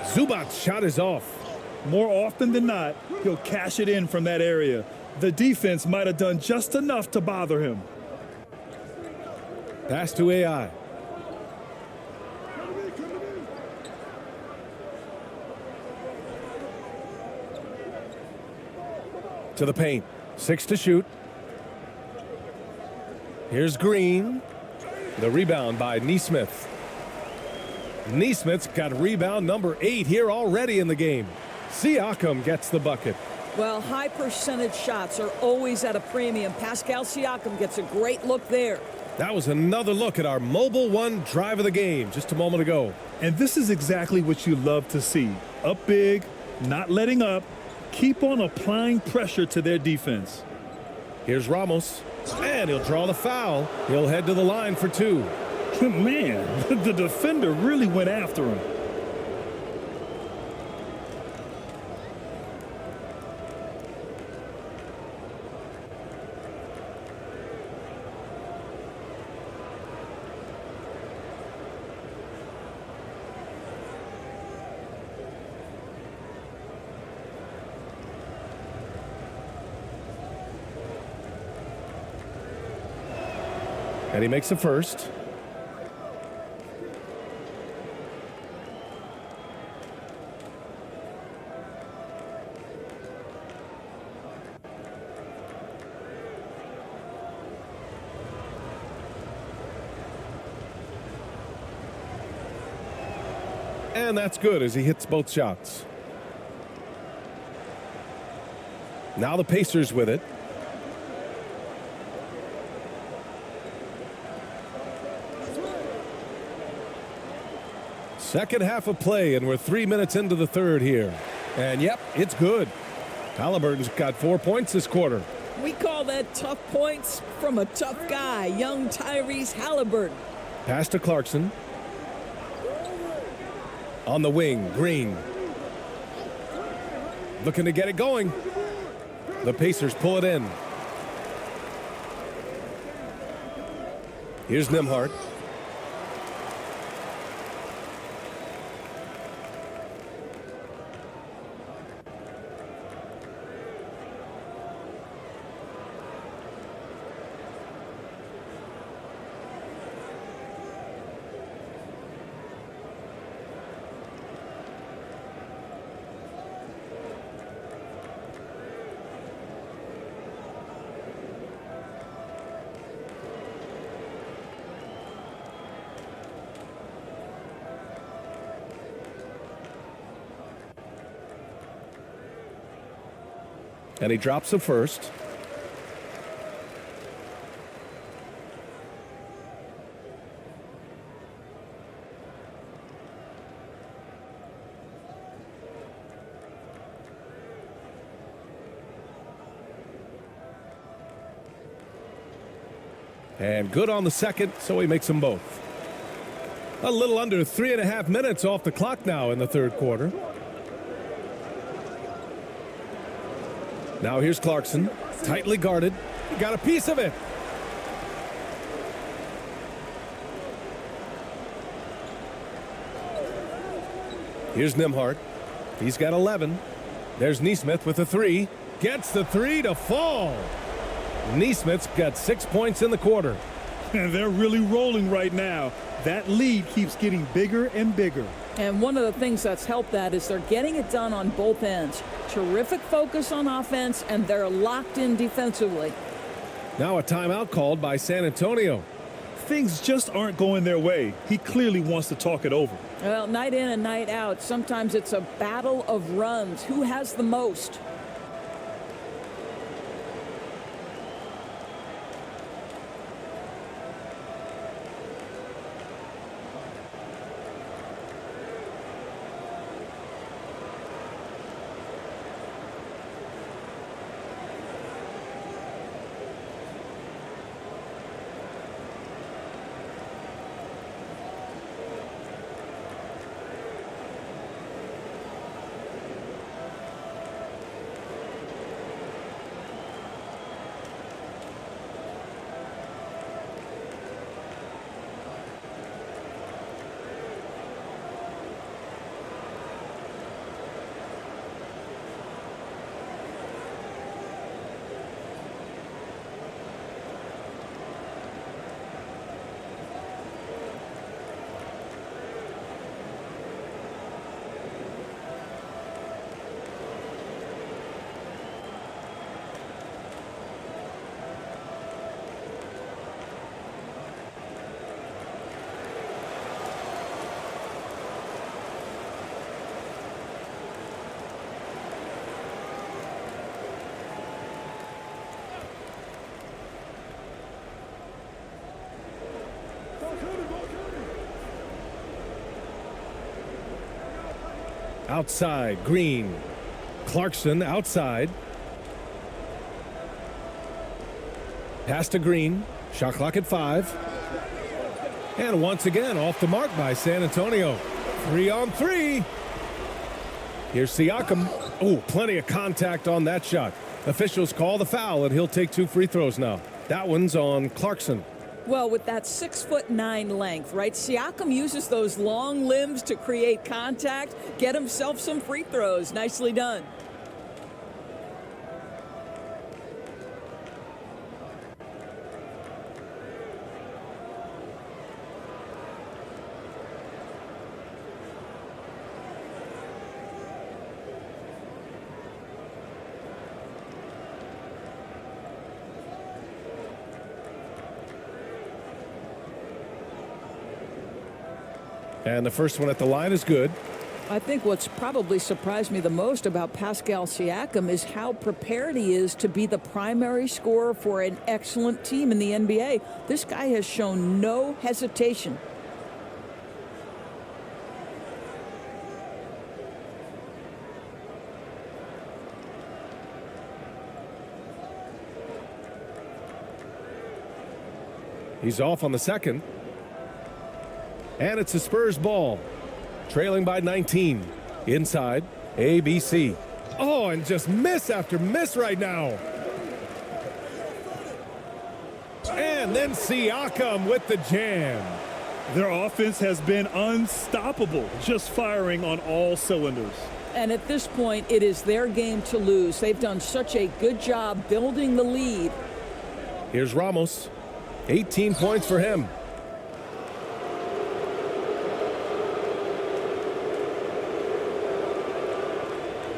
Zubac's shot is off. More often than not, he'll cash it in from that area. The defense might have done just enough to bother him. Pass to AI. To the paint. 6 to shoot. Here's Green. The rebound by Nesmith. Nesmith's got rebound number 8 here already in the game. Siakam gets the bucket. Well, high percentage shots are always at a premium. Pascal Siakam gets a great look there. That was another look at our Mobile One drive of the game just a moment ago. And this is exactly what you love to see. Up big, not letting up, keep on applying pressure to their defense. Here's Ramos, and he'll draw the foul. He'll head to the line for 2. Man, the defender really went after him. And he makes the first. And that's good as he hits both shots. Now the Pacers with it. Second half of play, and we're 3 minutes into the third here. And yep, it's good. Halliburton's got 4 points this quarter. We call that tough points from a tough guy, young Tyrese Halliburton. Pass to Clarkson. On the wing, Green. Looking to get it going. The Pacers pull it in. Here's Nembhard. And he drops the first. And good on the second, so he makes them both. A little under 3.5 minutes off the clock now in the third quarter. Now here's Clarkson, tightly guarded. He got a piece of it. Here's Nembhard. He's got 11. There's Nesmith with a 3. Gets the 3 to fall. Nesmith's got 6 points in the quarter. And they're really rolling right now. That lead keeps getting bigger and bigger. And one of the things that's helped that is they're getting it done on both ends. Terrific focus on offense, and they're locked in defensively. Now a timeout called by San Antonio. Things just aren't going their way. He clearly wants to talk it over. Well, night in and night out, sometimes it's a battle of runs. Who has the most? Outside, Green. Clarkson outside. Pass to Green. Shot clock at 5. And once again, off the mark by San Antonio. 3-on-3. Here's Siakam. Oh, plenty of contact on that shot. Officials call the foul, and he'll take 2 free throws now. That one's on Clarkson. Well, with that 6'9" length, right? Siakam uses those long limbs to create contact, get himself some free throws. Nicely done. And the first one at the line is good. I think what's probably surprised me the most about Pascal Siakam is how prepared he is to be the primary scorer for an excellent team in the NBA. This guy has shown no hesitation. He's off on the second. And it's a Spurs ball. Trailing by 19. Inside, ABC. Oh, and just miss after miss right now. And then Siakam with the jam. Their offense has been unstoppable, just firing on all cylinders. And at this point, it is their game to lose. They've done such a good job building the lead. Here's Ramos. 18 points for him.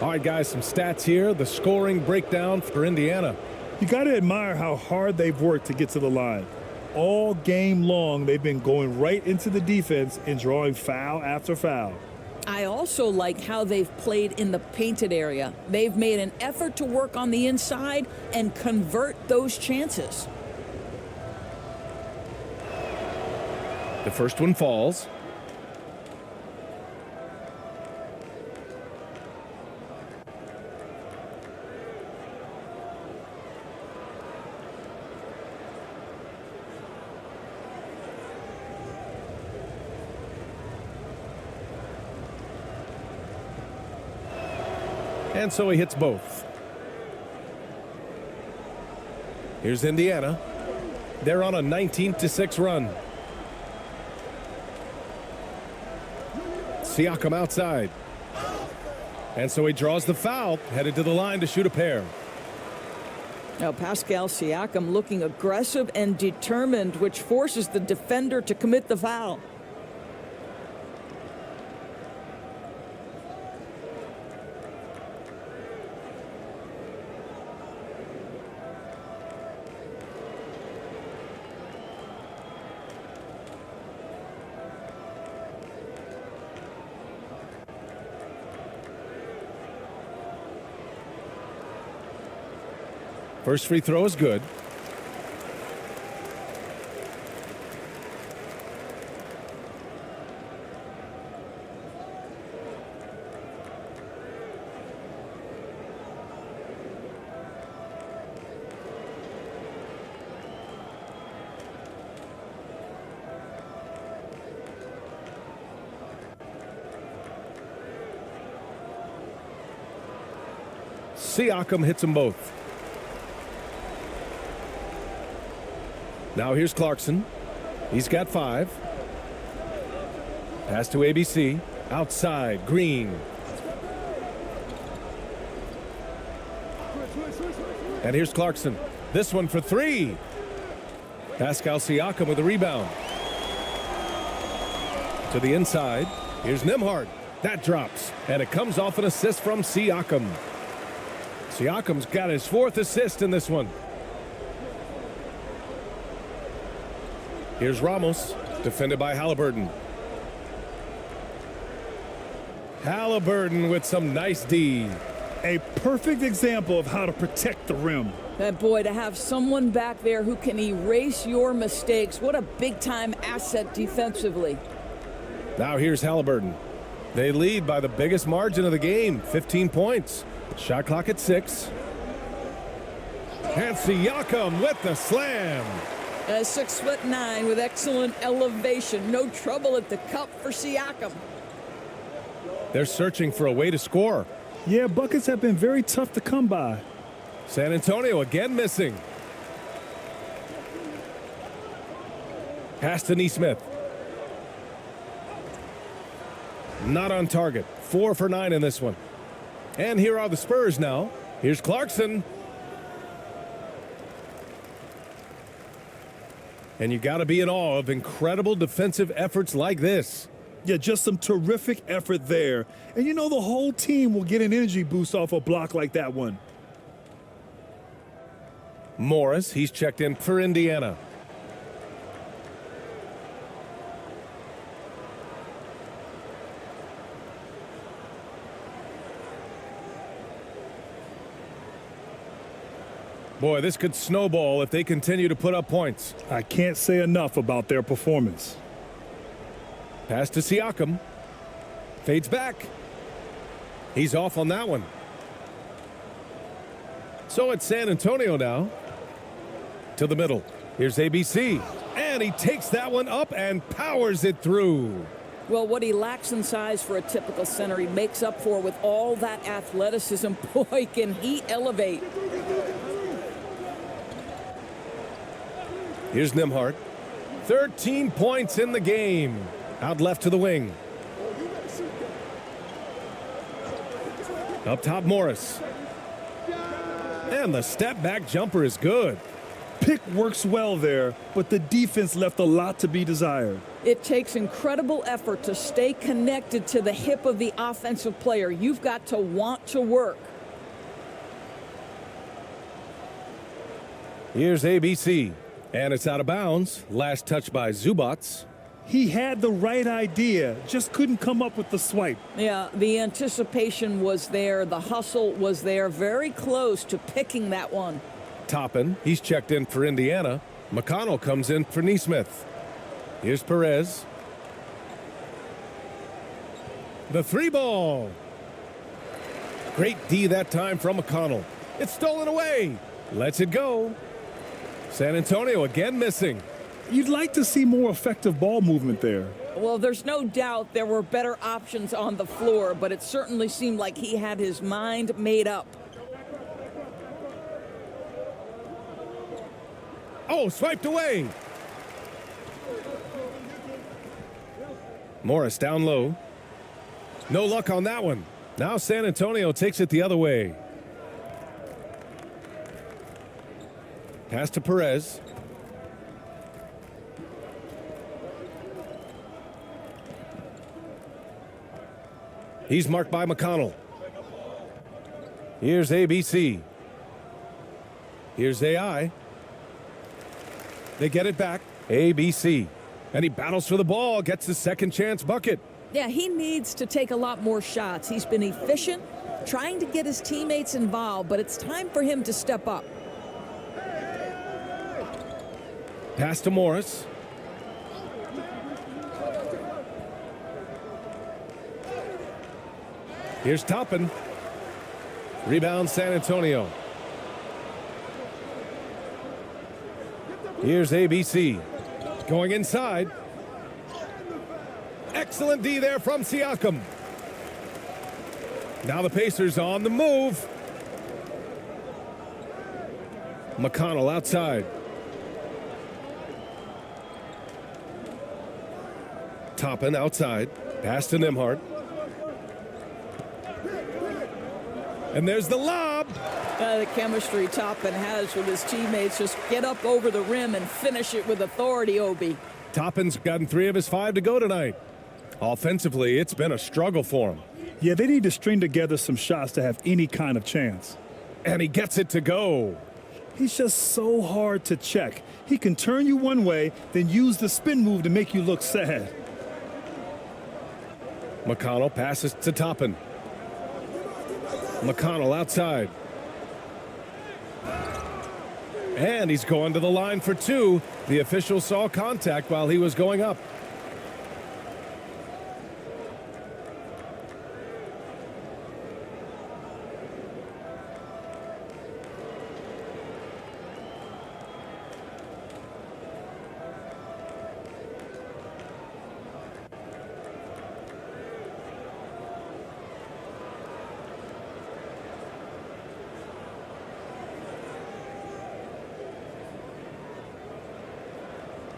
All right, guys, some stats here. The scoring breakdown for Indiana. You got to admire how hard they've worked to get to the line. All game long, they've been going right into the defense and drawing foul after foul. I also like how they've played in the painted area. They've made an effort to work on the inside and convert those chances. The first one falls. And so he hits both. Here's Indiana. They're on a 19-6 run. Siakam outside. And so he draws the foul, headed to the line to shoot a pair. Now Pascal Siakam looking aggressive and determined, which forces the defender to commit the foul. First free throw is good. Siakam hits them both. Now here's Clarkson. He's got 5. Pass to ABC. Outside, Green. And here's Clarkson. This one for 3. Pascal Siakam with a rebound. To the inside. Here's Nembhard. That drops. And it comes off an assist from Siakam. Siakam's got his 4th assist in this one. Here's Ramos, defended by Halliburton. Halliburton with some nice D. A perfect example of how to protect the rim. That boy, to have someone back there who can erase your mistakes, what a big-time asset defensively. Now here's Halliburton. They lead by the biggest margin of the game, 15 points. Shot clock at 6. And Siakam with the slam. 6'9" with excellent elevation. No trouble at the cup for Siakam. They're searching for a way to score. Yeah, buckets have been very tough to come by. San Antonio again missing. Pass to Nesmith. Not on target. 4 for 9 in this one. And here are the Spurs now. Here's Clarkson. And you got to be in awe of incredible defensive efforts like this. Yeah, just some terrific effort there. And you know the whole team will get an energy boost off a block like that one. Morris, he's checked in for Indiana. Boy, this could snowball if they continue to put up points. I can't say enough about their performance. Pass to Siakam. Fades back. He's off on that one. So it's San Antonio now. To the middle. Here's ABC. And he takes that one up and powers it through. Well, what he lacks in size for a typical center, he makes up for with all that athleticism. Boy, can he elevate. Here's Nembhard. 13 points in the game. Out left to the wing. Up top, Morris. And the step back jumper is good. Pick works well there, but the defense left a lot to be desired. It takes incredible effort to stay connected to the hip of the offensive player. You've got to want to work. Here's ABC. And it's out of bounds. Last touch by Zubats. He had the right idea, just couldn't come up with the swipe. Yeah, the anticipation was there. The hustle was there. Very close to picking that one. Toppin, he's checked in for Indiana. McConnell comes in for Nesmith. Here's Perez. The 3 ball. Great D that time from McConnell. It's stolen away. Lets it go. San Antonio again missing. You'd like to see more effective ball movement there. Well, there's no doubt there were better options on the floor, but it certainly seemed like he had his mind made up. Oh, swiped away. Morris down low. No luck on that one. Now San Antonio takes it the other way. Pass to Perez. He's marked by McConnell. Here's ABC. Here's AI. They get it back. ABC. And he battles for the ball, gets the second chance bucket. Yeah, he needs to take a lot more shots. He's been efficient, trying to get his teammates involved, but it's time for him to step up. Pass to Morris. Here's Toppin. Rebound San Antonio. Here's ABC. Going inside. Excellent D there from Siakam. Now the Pacers on the move. McConnell outside. Toppin outside. Pass to Nembhard. And there's the lob. The chemistry Toppin has with his teammates. Just get up over the rim and finish it with authority, Obi. Toppin's gotten 3 of his 5 to go tonight. Offensively, it's been a struggle for him. Yeah, they need to string together some shots to have any kind of chance. And he gets it to go. He's just so hard to check. He can turn you one way, then use the spin move to make you look sad. McConnell passes to Toppin. McConnell outside. And he's going to the line for 2. The official saw contact while he was going up.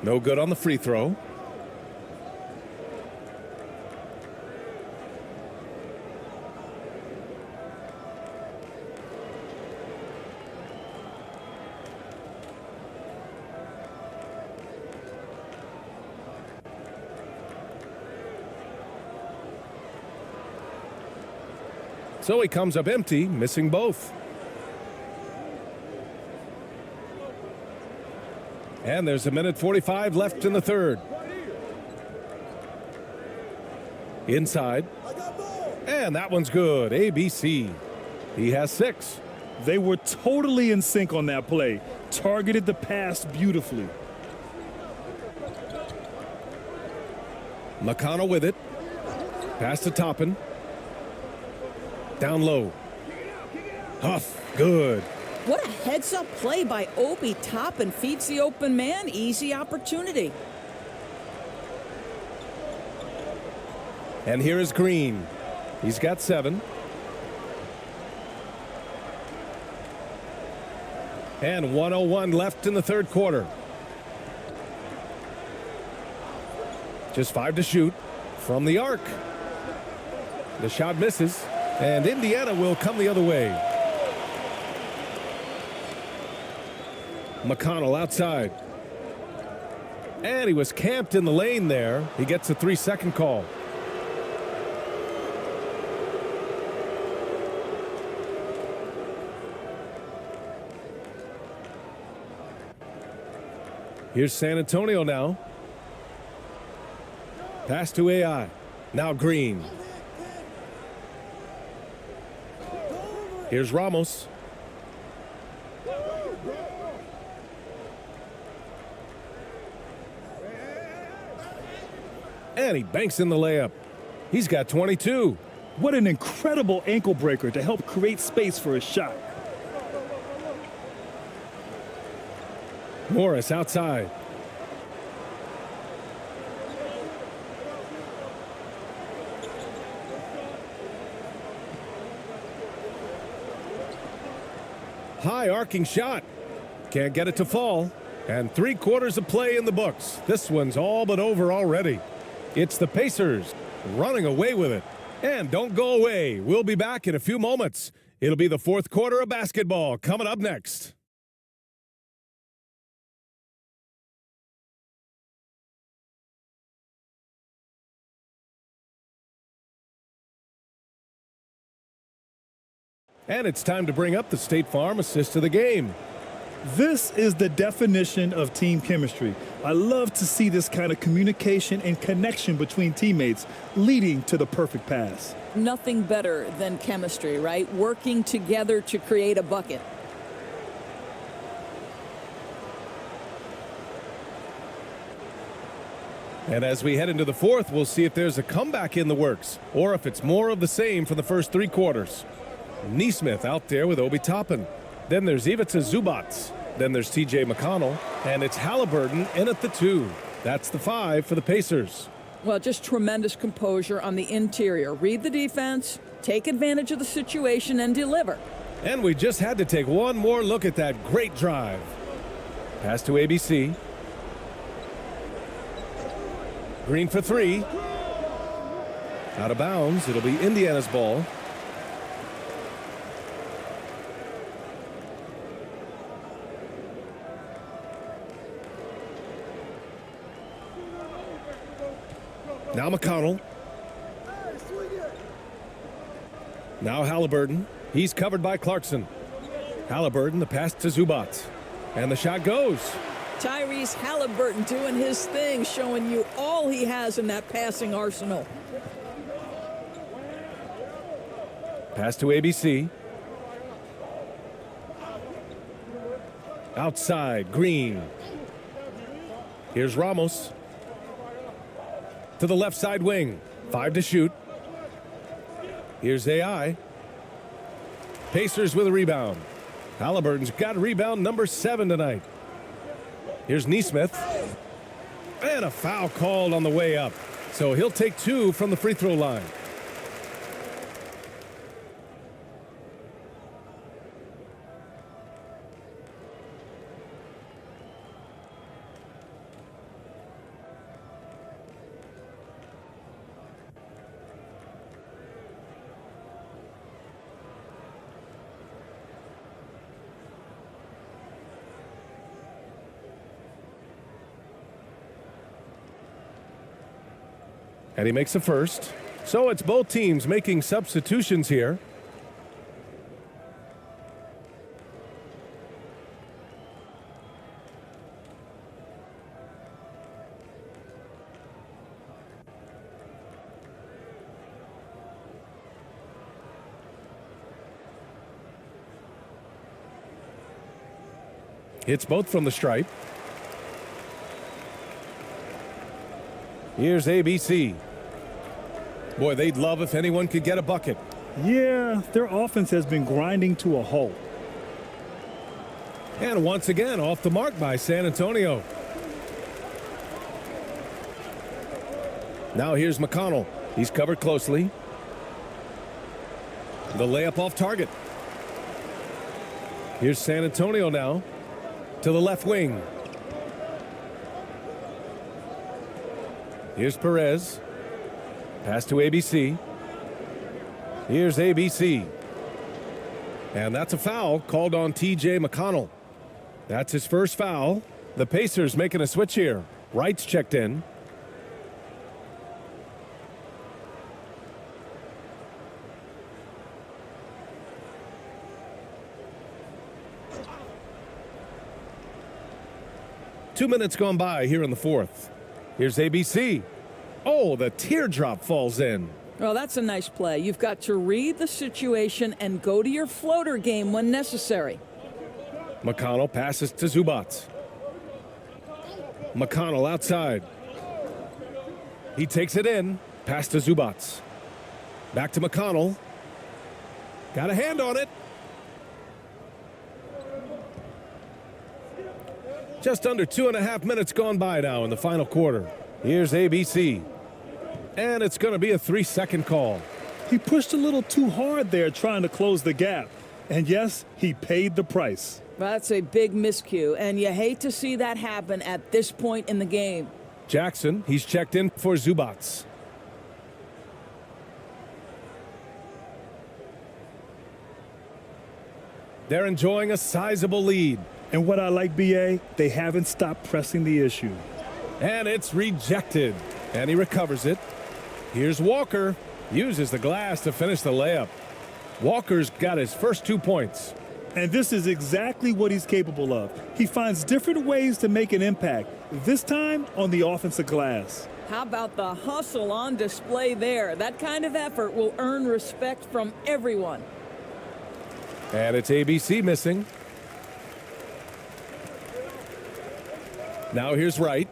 No good on the free throw. So he comes up empty, missing both. And there's 1:45 left in the third. Inside. And that one's good. ABC. He has 6. They were totally in sync on that play. Targeted the pass beautifully. McConnell with it. Pass to Toppin. Down low. Huff. Good. What a heads-up play by Obi. Toppin feeds the open man. Easy opportunity. And here is Green. He's got 7. And 1:01 left in the third quarter. Just 5 to shoot from the arc. The shot misses, and Indiana will come the other way. McConnell outside. And he was camped in the lane there. He gets a 3-second call. Here's San Antonio now. Pass to AI. Now Green. Here's Ramos. And he banks in the layup. He's got 22. What an incredible ankle breaker to help create space for his shot. Morris outside. High arcing shot. Can't get it to fall. And 3 quarters of play in the books. This one's all but over already. It's the Pacers running away with it. And don't go away. We'll be back in a few moments. It'll be the fourth quarter of basketball coming up next. And it's time to bring up the State Farm assist of the game. This is the definition of team chemistry. I love to see this kind of communication and connection between teammates leading to the perfect pass. Nothing better than chemistry, right? Working together to create a bucket. And as we head into the fourth, we'll see if there's a comeback in the works or if it's more of the same for the first 3 quarters. Neesmith out there with Obi Toppin. Then there's Ivica Zubac. Then there's TJ McConnell. And it's Halliburton in at the 2. That's the 5 for the Pacers. Well, just tremendous composure on the interior. Read the defense, take advantage of the situation, and deliver. And we just had to take one more look at that great drive. Pass to ABC. Green for 3. Out of bounds. It'll be Indiana's ball. Now McConnell. Now Halliburton. He's covered by Clarkson. Halliburton, the pass to Zubac. And the shot goes. Tyrese Halliburton doing his thing, showing you all he has in that passing arsenal. Pass to ABC. Outside, Green. Here's Ramos. To the left side wing. 5 to shoot. Here's AI. Pacers with a rebound. Halliburton's got rebound number 7 tonight. Here's Neesmith. And a foul called on the way up. So he'll take 2 from the free throw line. And he makes the first. So it's both teams making substitutions here. Hits both from the stripe. Here's ABC. Boy, they'd love if anyone could get a bucket. Yeah, their offense has been grinding to a halt. And once again, off the mark by San Antonio. Now here's McConnell. He's covered closely. The layup off target. Here's San Antonio now to the left wing. Here's Perez. Pass to ABC. Here's ABC. And that's a foul called on TJ McConnell. That's his first foul. The Pacers making a switch here. Wright's checked in. Two minutes gone by here in the fourth. Here's ABC. Oh, the teardrop falls in. Well, that's a nice play. You've got to read the situation and go to your floater game when necessary. McConnell passes to Zubac. McConnell outside. He takes it in. Pass to Zubac. Back to McConnell. Got a hand on it. Just under 2.5 minutes gone by now in the final quarter. Here's ABC. And it's going to be a 3-second call. He pushed a little too hard there trying to close the gap. And yes, he paid the price. That's a big miscue, and you hate to see that happen at this point in the game. Jackson, he's checked in for Zubac. They're enjoying a sizable lead. And what I like, BA, they haven't stopped pressing the issue. And it's rejected. And he recovers it. Here's Walker. Uses the glass to finish the layup. Walker's got his first 2 points. And this is exactly what he's capable of. He finds different ways to make an impact, this time on the offensive glass. How about the hustle on display there? That kind of effort will earn respect from everyone. And it's ABC missing. Now here's Wright.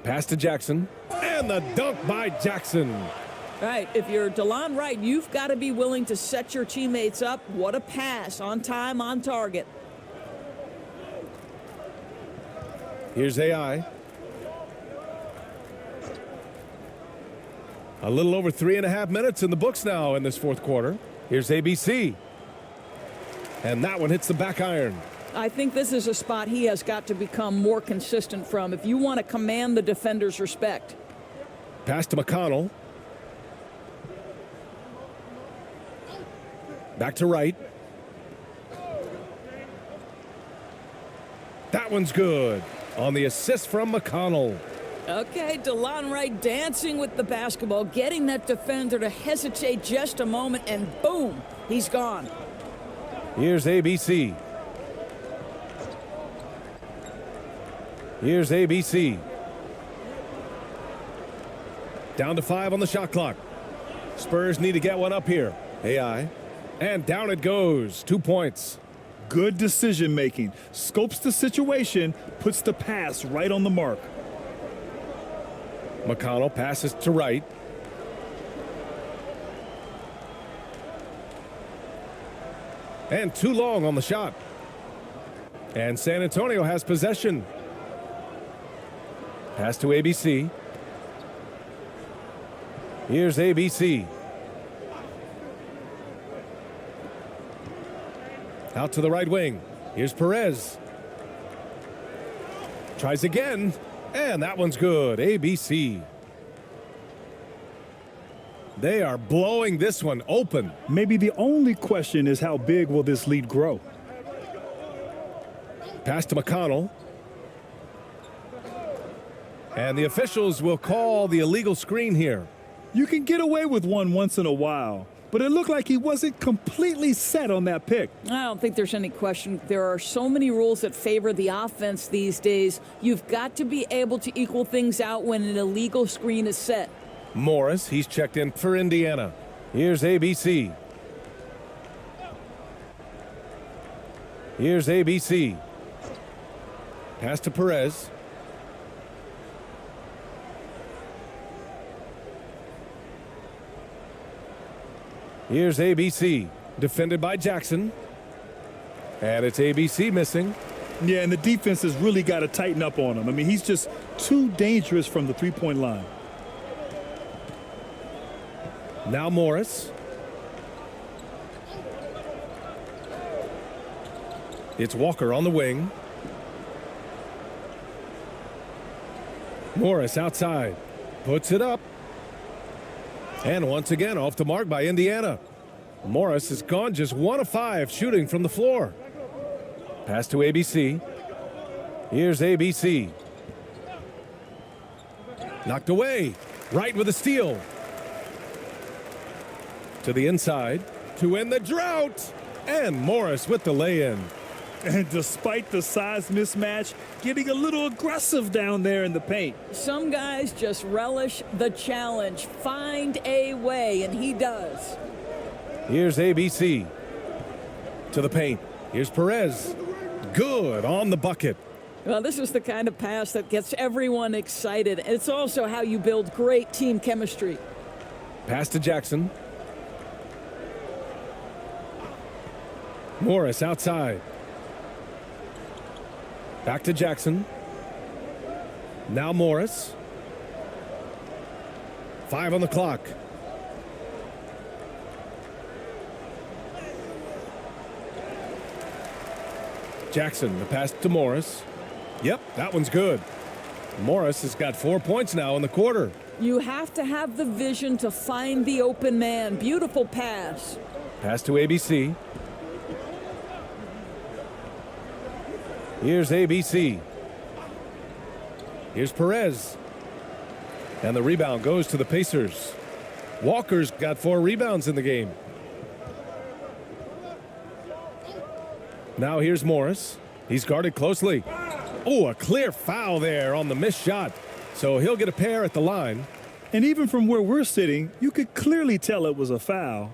Pass to Jackson. And the dunk by Jackson. Right, if you're DeLon Wright, you've got to be willing to set your teammates up. What a pass, on time, on target. Here's AI. A little over 3.5 minutes in the books now in this fourth quarter. Here's ABC. And that one hits the back iron. I think this is a spot he has got to become more consistent from if you want to command the defender's respect. Pass to McConnell. Back to Wright. That one's good on the assist from McConnell. Okay, DeLon Wright dancing with the basketball, getting that defender to hesitate just a moment, and boom, he's gone. Here's ABC. Here's ABC. Down to 5 on the shot clock. Spurs need to get one up here. AI. And down it goes. 2 points. Good decision making. Scopes the situation, puts the pass right on the mark. McConnell passes to Wright. And too long on the shot. And San Antonio has possession. Pass to ABC. Here's ABC. Out to the right wing. Here's Perez. Tries again. And that one's good. ABC. They are blowing this one open. Maybe the only question is how big will this lead grow? Pass to McConnell. And the officials will call the illegal screen here. You can get away with one once in a while, but it looked like he wasn't completely set on that pick. I don't think there's any question. There are so many rules that favor the offense these days. You've got to be able to equal things out when an illegal screen is set. Morris, he's checked in for Indiana. Here's ABC. Here's ABC. Pass to Perez. Here's ABC. Defended by Jackson. And it's ABC missing. Yeah, and the defense has really got to tighten up on him. I mean, he's just too dangerous from the three-point line. Now Morris. It's Walker on the wing. Morris outside. Puts it up. And once again off the mark by Indiana. Morris has gone just 1 of 5 shooting from the floor. Pass to ABC. Here's ABC. Knocked away. Wright with a steal. To the inside to end the drought. And Morris with the lay-in. And despite the size mismatch, getting a little aggressive down there in the paint. Some guys just relish the challenge. Find a way, and he does. Here's ABC. To the paint. Here's Perez. Good on the bucket. Well, this is the kind of pass that gets everyone excited. It's also how you build great team chemistry. Pass to Jackson. Morris outside. Back to Jackson. Now Morris. 5 on the clock. Jackson, the pass to Morris. Yep, that one's good. Morris has got 4 points now in the quarter. You have to have the vision to find the open man. Beautiful pass. Pass to ABC. Here's ABC. Here's Perez. And the rebound goes to the Pacers. Walker's got 4 rebounds in the game. Now here's Morris. He's guarded closely. Oh, a clear foul there on the missed shot. So he'll get a pair at the line. And even from where we're sitting, you could clearly tell it was a foul.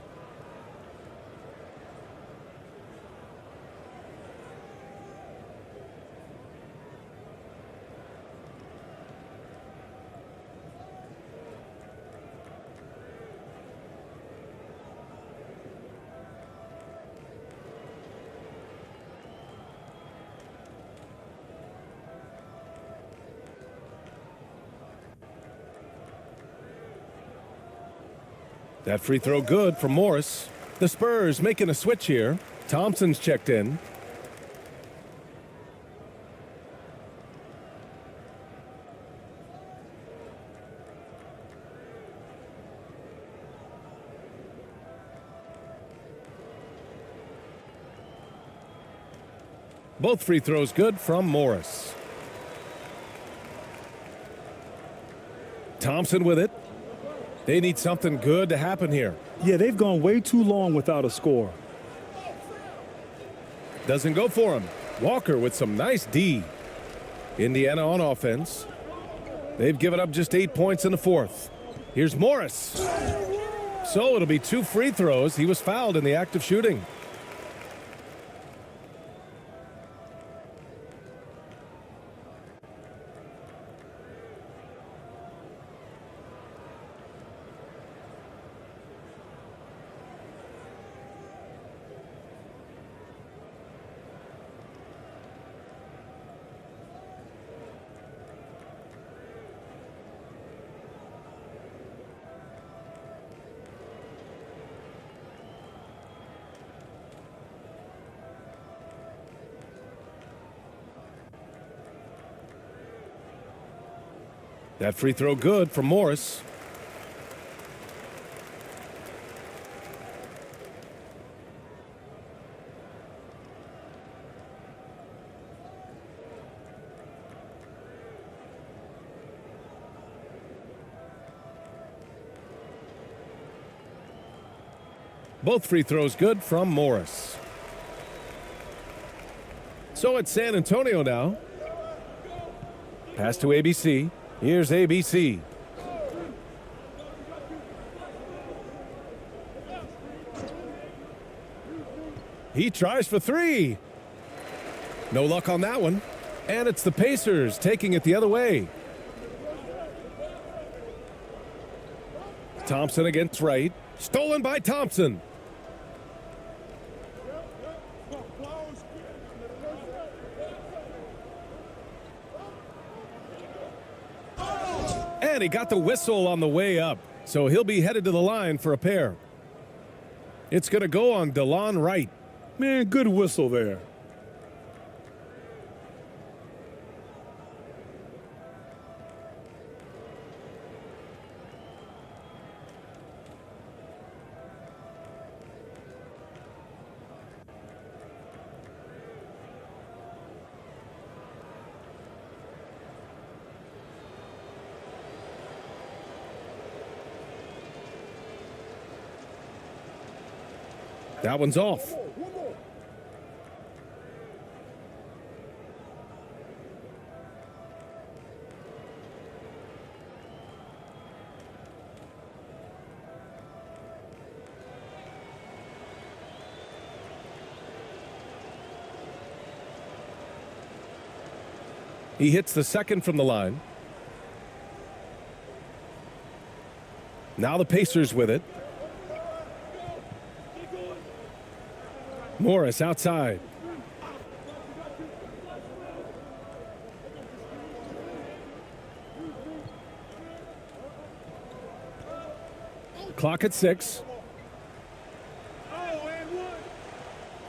That free throw good from Morris. The Spurs making a switch here. Thompson's checked in. Both free throws good from Morris. Thompson with it. They need something good to happen here. Yeah, they've gone way too long without a score. Doesn't go for him. Walker with some nice D. Indiana on offense. They've given up just 8 points in the fourth. Here's Morris. So it'll be 2 free throws. He was fouled in the act of shooting. That free throw good from Morris. Both free throws good from Morris. So it's San Antonio now. Pass to ABC. Here's ABC. He tries for 3. No luck on that one. And it's the Pacers taking it the other way. Thompson against Wright. Stolen by Thompson. And he got the whistle on the way up, so he'll be headed to the line for a pair. It's going to go on DeLon Wright. Man, good whistle there. That one's off. He hits the second from the line. Now the Pacers with it. Morris outside. Clock at 6.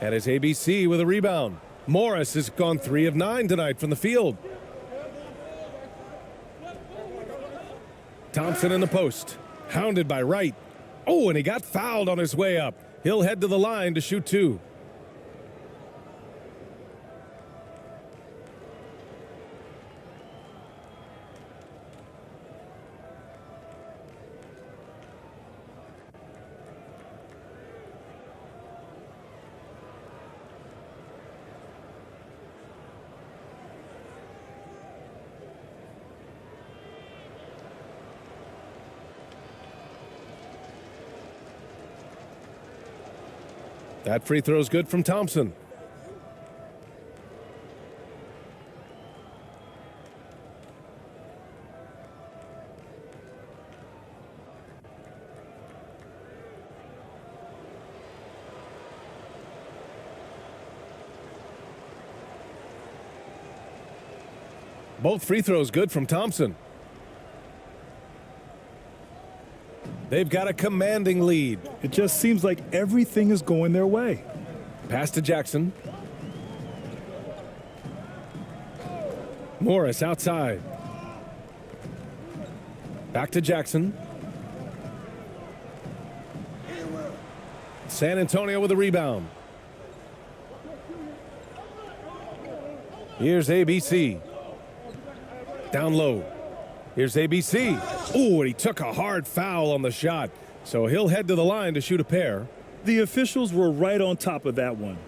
And it's ABC with a rebound. Morris has gone 3 of 9 tonight from the field. Thompson in the post. Hounded by Wright. Oh, and he got fouled on his way up. He'll head to the line to shoot 2. That free throw is good from Thompson. Both free throws good from Thompson. They've got a commanding lead. It just seems like everything is going their way. Pass to Jackson. Morris outside. Back to Jackson. San Antonio with a rebound. Here's ABC. Down low. Here's ABC. Ooh, and he took a hard foul on the shot. So he'll head to the line to shoot a pair. The officials were right on top of that one.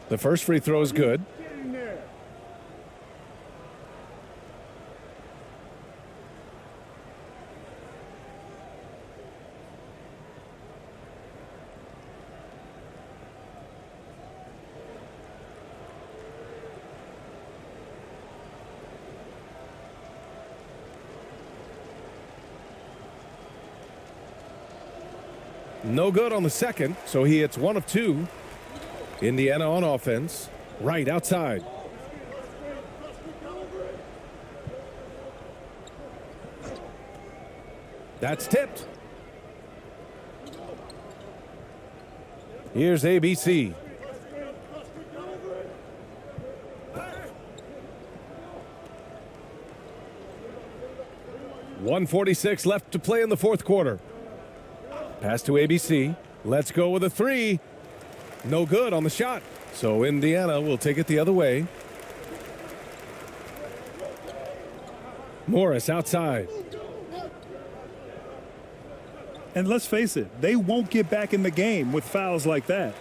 The first free throw is good. No good on the second, so he hits 1 of 2. Indiana on offense. Right outside. That's tipped. Here's ABC. .146 left to play in the fourth quarter. Pass to ABC. Let's go with a 3. No good on the shot. So Indiana will take it the other way. Morris outside. And let's face it, they won't get back in the game with fouls like that.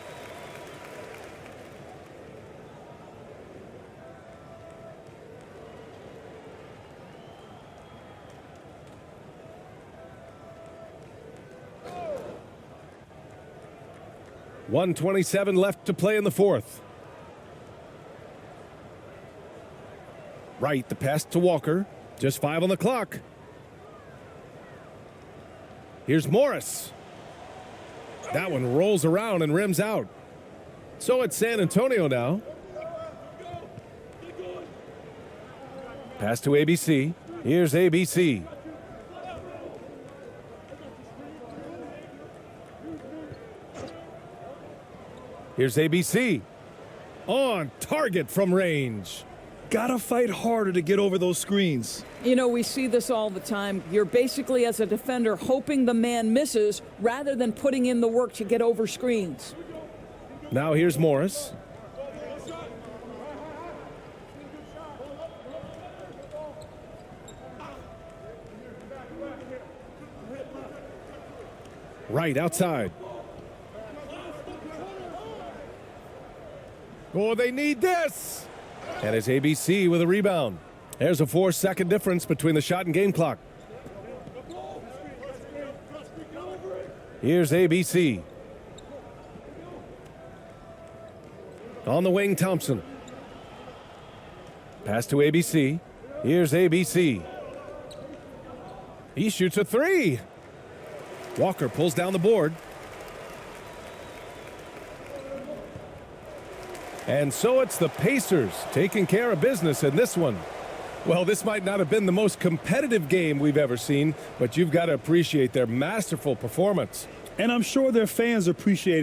.127 left to play in the fourth. Right, the pass to Walker. Just 5 on the clock. Here's Morris. That one rolls around and rims out. So it's San Antonio now. Pass to ABC. Here's ABC. Here's ABC. On target from range. Gotta fight harder to get over those screens. You know, we see this all the time. You're basically, as a defender, hoping the man misses rather than putting in the work to get over screens. Now here's Morris. Right outside. Oh, they need this. And it's ABC with a rebound. There's a 4-second difference between the shot and game clock. Here's ABC. On the wing, Thompson. Pass to ABC. Here's ABC. He shoots a 3. Walker pulls down the board. And so it's the Pacers taking care of business in this one. Well, this might not have been the most competitive game we've ever seen, but you've got to appreciate their masterful performance. And I'm sure their fans appreciate it.